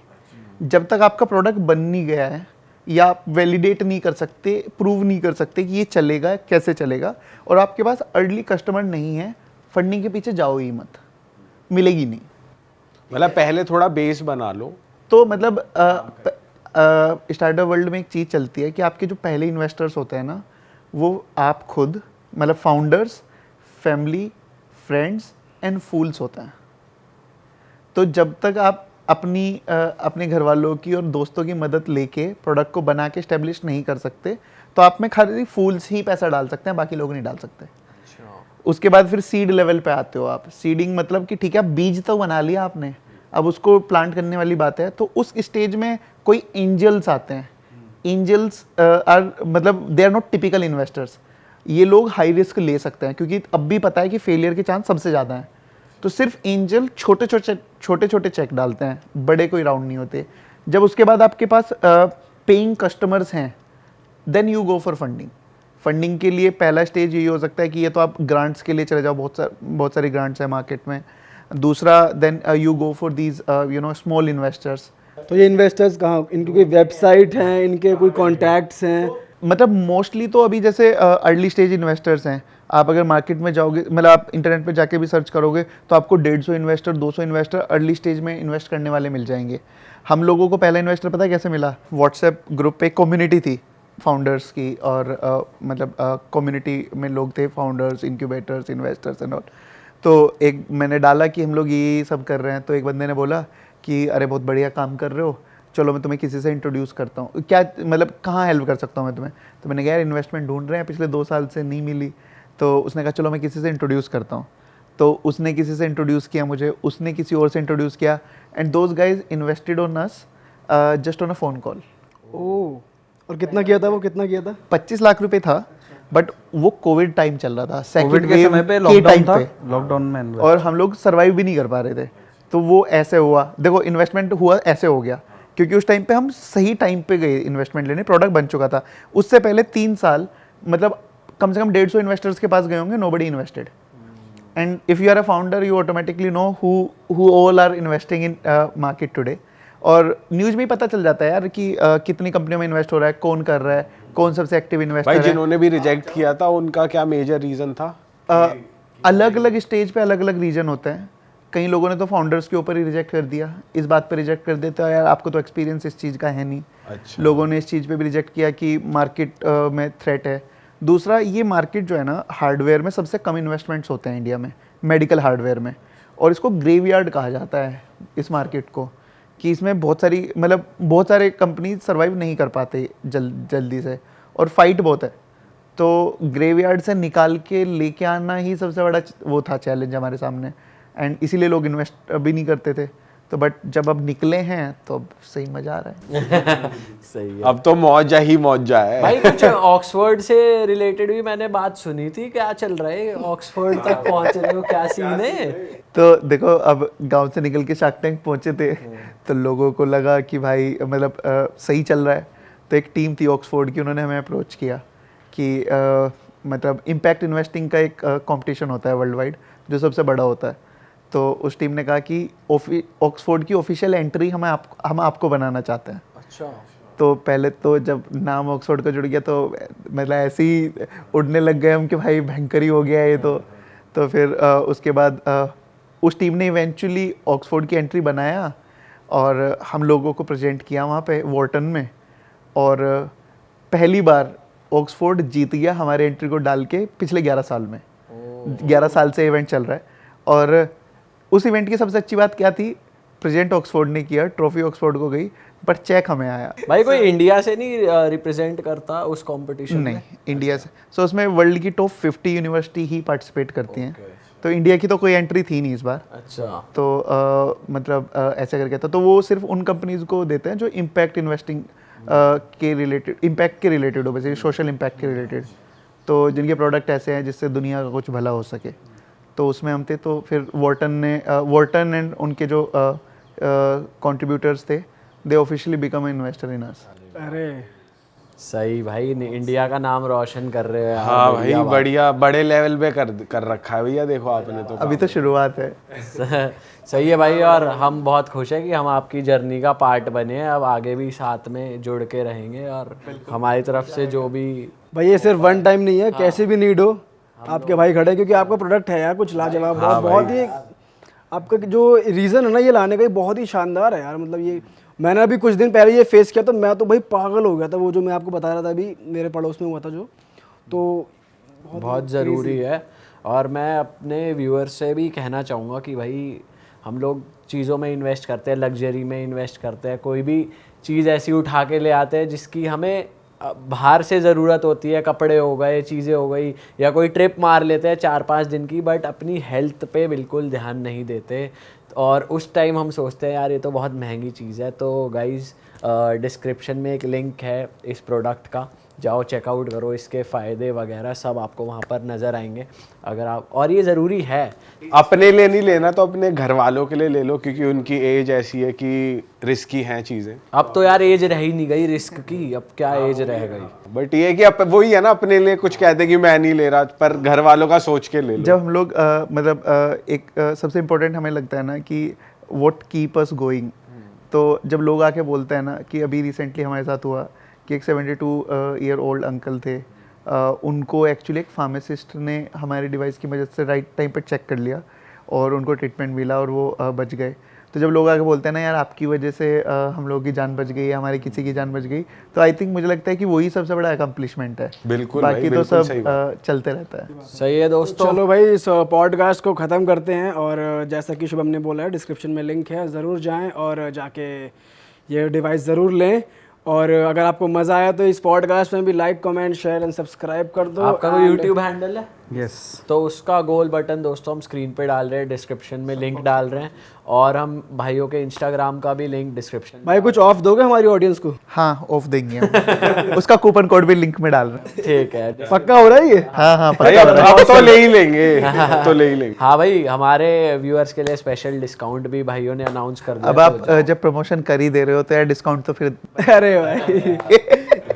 जब तक आपका प्रोडक्ट बन नहीं गया है या आप वैलिडेट नहीं कर सकते, प्रूव नहीं कर सकते कि ये चलेगा कैसे चलेगा, और आपके पास अर्ली कस्टमर नहीं है, फंडिंग के पीछे जाओ ही मत, मिलेगी नहीं। मतलब पहले थोड़ा बेस बना लो। तो मतलब स्टार्टअप वर्ल्ड में एक चीज़ चलती है कि आपके जो पहले इन्वेस्टर्स होते हैं ना, वो आप खुद, मतलब फाउंडर्स, फैमिली, फ्रेंड्स एंड फूल्स होते हैं। तो जब तक आप अपने घर वालों की और दोस्तों की मदद लेके प्रोडक्ट को बना के स्टेब्लिश नहीं कर सकते, तो आप में खाली फूल्स ही पैसा डाल सकते हैं, बाकी लोग नहीं डाल सकते। उसके बाद फिर सीड लेवल पे आते हो आप। सीडिंग मतलब कि ठीक है, बीज तो बना लिया आपने, अब उसको प्लांट करने वाली बात है। तो उस स्टेज में कोई एंजल्स आते हैं। एंजल्स आर मतलब they are not typical investors. ये लोग हाई रिस्क ले सकते हैं क्योंकि अब भी पता है कि फेलियर के चांस सबसे ज़्यादा हैं। तो सिर्फ एंजल छोटे छोटे चेक डालते हैं, बड़े कोई राउंड नहीं होते। जब उसके बाद आपके पास पेइंग कस्टमर्स हैं, then you go for funding. Funding के लिए पहला स्टेज यही हो सकता है कि ये तो आप ग्रांट्स के लिए चले जाओ, बहुत सारी ग्रांट्स है मार्केट में। दूसरा then you go for these small investors. तो ये इन्वेस्टर्स कहाँ, इनकी कोई वेबसाइट हैं, इनके कोई कॉन्टैक्ट्स हैं? मतलब मोस्टली तो अभी जैसे अर्ली स्टेज इन्वेस्टर्स हैं। आप अगर मार्केट में जाओगे, मतलब आप इंटरनेट पे जाके भी सर्च करोगे तो आपको 150 इन्वेस्टर, 200 इन्वेस्टर अर्ली स्टेज में इन्वेस्ट करने वाले मिल जाएंगे। हम लोगों को पहला इन्वेस्टर पता है कैसे मिला? व्हाट्सएप ग्रुप पे कम्युनिटी थी फाउंडर्स की, और मतलब कम्युनिटी में लोग थे, founders, incubators, investors and all. तो एक मैंने डाला कि हम लोग ये सब कर रहे हैं, तो एक बंदे ने बोला कि अरे बहुत बढ़िया काम कर रहे हो, चलो मैं तुम्हें किसी से इंट्रोड्यूस करता हूँ। क्या मतलब कहाँ हेल्प कर सकता हूँ मैं तुम्हें? तो मैंने कहा यार इन्वेस्टमेंट ढूंढ रहे हैं, पिछले 2 साल से नहीं मिली। तो उसने कहा चलो मैं किसी से इंट्रोड्यूस करता हूँ। तो उसने किसी से इंट्रोड्यूस किया मुझे, उसने किसी और से इंट्रोड्यूस किया, and those guys invested on us just on a phone call. Oh, और कितना किया था वो, कितना किया था? 25 लाख रुपए था, बट वो कोविड टाइम चल रहा था, कोविड के समय पे लॉकडाउन था, लॉकडाउन में और हम लोग सर्वाइव भी नहीं कर पा रहे थे। तो वो ऐसे हुआ, देखो इन्वेस्टमेंट हुआ ऐसे हो गया क्योंकि उस टाइम पे हम सही टाइम पे गए इन्वेस्टमेंट लेने, प्रोडक्ट बन चुका था। उससे पहले 3 साल मतलब कम से कम 150 इन्वेस्टर्स के पास गए होंगे, nobody invested. And if you are a founder you automatically know who all are investing in market today. और न्यूज़ में ही पता चल जाता है यार कि कितनी कंपनियों में इन्वेस्ट हो रहा है, कौन कर रहा है, कौन सबसे एक्टिव इन्वेस्टर भाई है। जिन्होंने भी रिजेक्ट किया था उनका क्या मेजर रीजन था? अलग अलग स्टेज पे अलग अलग रीजन होते हैं। कई लोगों ने तो फाउंडर्स के ऊपर ही रिजेक्ट कर दिया, इस बात पे रिजेक्ट कर देते हैं यार आपको तो एक्सपीरियंस इस चीज़ का है नहीं। अच्छा। लोगों ने इस चीज़ पे भी रिजेक्ट किया कि मार्केट में थ्रेट है। दूसरा, ये मार्केट जो है ना, हार्डवेयर में सबसे कम इन्वेस्टमेंट्स होते हैं इंडिया में, मेडिकल हार्डवेयर में, और इसको ग्रेवयार्ड कहा जाता है इस मार्केट को, कि इसमें बहुत सारे कंपनी सर्वाइव नहीं कर पाते जल्दी से, और फाइट बहुत है। तो ग्रेवयार्ड से निकाल के लेके आना ही सबसे बड़ा वो था चैलेंज हमारे सामने, एंड इसीलिए लोग इन्वेस्ट भी नहीं करते थे। तो बट जब अब निकले हैं तो अब सही मजा आ रहा है। सही है। अब तो मौजा ही मौजा है भाई कुछ ऑक्सफोर्ड से रिलेटेड भी मैंने बात सुनी थी, क्या चल रहा है? ऑक्सफोर्ड तक पहुंच रहे हो, क्या सीन है? तो देखो, अब गांव से निकल के शार्क टैंक पहुंचे थे तो लोगों को लगा कि भाई मतलब सही चल रहा है। तो एक टीम थी ऑक्सफोर्ड की, उन्होंने हमें अप्रोच किया कि मतलब इम्पैक्ट इन्वेस्टिंग का एक कंपटीशन होता है वर्ल्ड वाइड जो सबसे बड़ा होता है। तो उस टीम ने कहा कि ऑक्सफोर्ड की ऑफिशियल एंट्री हम आपको बनाना चाहते हैं। अच्छा। तो पहले तो जब नाम ऑक्सफोर्ड का जुड़ गया तो मतलब ऐसे ही उड़ने लग गए हम कि भाई भयंकर ही हो गया ये तो फिर उसके बाद उस टीम ने इवेंचुअली ऑक्सफोर्ड की एंट्री बनाया और हम लोगों को प्रेजेंट किया वहाँ पे वॉर्टन में, और पहली बार ऑक्सफोर्ड जीत गया हमारे एंट्री को डाल के पिछले 11 साल में। 11 साल से इवेंट चल रहा है, और उस इवेंट की सबसे अच्छी बात क्या थी, प्रेजेंट ऑक्सफोर्ड ने किया, ट्रॉफी ऑक्सफोर्ड को गई, पर चेक हमें आया। भाई कोई इंडिया से नहीं रिप्रेजेंट करता उस कंपटीशन में? नहीं, इंडिया से। सो उसमें वर्ल्ड की टॉप 50 यूनिवर्सिटी ही पार्टिसिपेट करती हैं, तो इंडिया की तो कोई एंट्री थी नहीं इस बार। अच्छा। तो मतलब ऐसे करके था, तो वो सिर्फ उन कंपनीज को देते हैं जो इम्पैक्ट इन्वेस्टिंग के रिलेटेड, इम्पैक्ट के रिलेटेड हो, बेसिकली सोशल इम्पैक्ट के रिलेटेड, तो जिनके प्रोडक्ट ऐसे हैं जिससे दुनिया का कुछ भला हो सके, तो उसमें हम थे। तो फिर वॉर्टन एंड उनके जो कंट्रीब्यूटर्स थे, दे ऑफिशियली बिकम इन्वेस्टर इन अस। अरे सही भाई, इंडिया का नाम रोशन कर रहे हो यार। हाँ भाई, बढ़िया, बड़े लेवल पे कर रखा है भैया, देखो आपने तो। अभी तो शुरुआत है। सही है भाई, और हम बहुत खुश हैं कि हम आपकी जर्नी का पार्ट बने हैं। अब आगे भी साथ में जुड़ के रहेंगे, और हमारी तरफ से जो भी भाई ये सिर्फ वन टाइम नहीं है, कैसे भी नीड हो आपके भाई खड़े हैं, क्योंकि आपका प्रोडक्ट है यार कुछ लाजवाब। बहुत ही आपका जो रीज़न है ना ये लाने का, ये बहुत ही शानदार है यार। मतलब ये मैंने अभी कुछ दिन पहले ये फेस किया तो मैं तो भाई पागल हो गया था। वो जो मैं आपको बता रहा था अभी मेरे पड़ोस में हुआ था जो, तो बहुत ज़रूरी है। और मैं अपने व्यूअर्स से भी कहना चाहूँगा कि भाई हम लोग चीज़ों में इन्वेस्ट करते हैं, लग्जरी में इन्वेस्ट करते हैं, कोई भी चीज़ ऐसी उठा के ले आते हैं जिसकी हमें बाहर से ज़रूरत होती है, कपड़े हो गए, चीज़ें हो गई, या कोई ट्रिप मार लेते हैं 4-5 दिन की, बट अपनी हेल्थ पे बिल्कुल ध्यान नहीं देते। और उस टाइम हम सोचते हैं यार ये तो बहुत महंगी चीज़ है। तो गाइज़ डिस्क्रिप्शन में एक लिंक है इस प्रोडक्ट का, जाओ चेकआउट करो, इसके फ़ायदे वगैरह सब आपको वहाँ पर नज़र आएंगे अगर आप। और ये ज़रूरी है, अपने लिए नहीं लेना तो अपने घर वालों के लिए ले लो, क्योंकि उनकी एज ऐसी है कि रिस्की हैं चीज़ें। अब तो यार एज रह ही नहीं गई रिस्क की, अब क्या एज रह गई। बट ये कि वही है ना, अपने लिए कुछ कहते कि मैं नहीं ले रहा, पर घर वालों का सोच के ले लो। जब हम लोग मतलब एक सबसे इम्पोर्टेंट हमें लगता है ना कि व्हाट कीप अस गोइंग, तो जब लोग आके बोलते हैं ना कि अभी रिसेंटली हमारे साथ हुआ कि एक 72 ईयर ओल्ड अंकल थे, उनको एक्चुअली एक फार्मासिस्ट ने हमारे डिवाइस की मदद से राइट टाइम पे चेक कर लिया और उनको ट्रीटमेंट मिला और वो बच गए। तो जब लोग आके बोलते हैं ना यार आपकी वजह से हम लोगों की जान बच गई, हमारे किसी की जान बच गई, तो आई थिंक मुझे लगता है कि वही सबसे बड़ा अकम्पलिशमेंट है। बिल्कुल बाकी भाई, तो बिल्कुल सब चलते रहता है। सही है दोस्तों, चलो भाई इस पॉडकास्ट को ख़त्म करते हैं। और जैसा कि शुभम ने बोला है, डिस्क्रिप्शन में लिंक है, ज़रूर जाएं और जाके ये डिवाइस ज़रूर लें। और अगर आपको मज़ा आया तो इस पॉडकास्ट में भी like, comment, share and subscribe कर दो। आपका कोई यूट्यूब हैंडल है? यस, तो उसका गोल बटन दोस्तों हम स्क्रीन पे डाल रहे हैं, डिस्क्रिप्शन में लिंक डाल रहे हैं, और हम भाइयों के इंस्टाग्राम का भी लिंक डिस्क्रिप्शन। भाई कुछ ऑफ दोगे हमारी ऑडियंस को? हाँ, ऑफ देंगे हम। उसका कूपन कोड भी लिंक में डाल रहे हैं। ठीक है, पक्का हो रहा है ये? हाँ भाई अब तो ले ही लेंगे, अब तो ले ही लेंगे। हाँ भाई, हमारे व्यूअर्स के लिए स्पेशल डिस्काउंट भी भाइयों ने अनाउंस कर दिया। अब आप जब प्रमोशन कर ही दे रहे हो तो यार डिस्काउंट तो फिर अरे भाई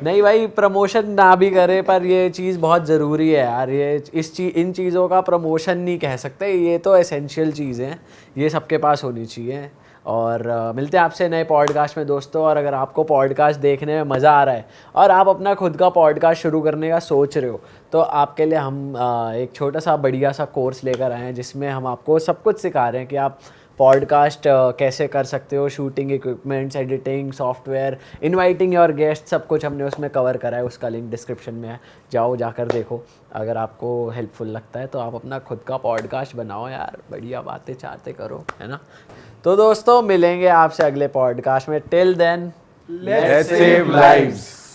नहीं भाई, प्रमोशन ना भी करे पर ये चीज़ बहुत ज़रूरी है यार। ये इन चीज़ों का प्रमोशन नहीं कह सकते, ये तो एसेंशियल चीज़ें हैं, ये सबके पास होनी चाहिए। और मिलते हैं आपसे नए पॉडकास्ट में दोस्तों। और अगर आपको पॉडकास्ट देखने में मज़ा आ रहा है और आप अपना खुद का पॉडकास्ट शुरू करने का सोच रहे हो, तो आपके लिए हम एक छोटा सा बढ़िया सा कोर्स लेकर आए हैं जिसमें हम आपको सब कुछ सिखा रहे हैं कि आप पॉडकास्ट कैसे कर सकते हो, shooting equipments, editing software, inviting your guest, सब कुछ हमने उसमें कवर करा है। उसका लिंक डिस्क्रिप्शन में है, जाओ जाकर देखो। अगर आपको हेल्पफुल लगता है तो आप अपना खुद का पॉडकास्ट बनाओ यार, बढ़िया बातें चाहते करो, है ना। तो दोस्तों मिलेंगे आपसे अगले पॉडकास्ट में। Till then, let's save lives.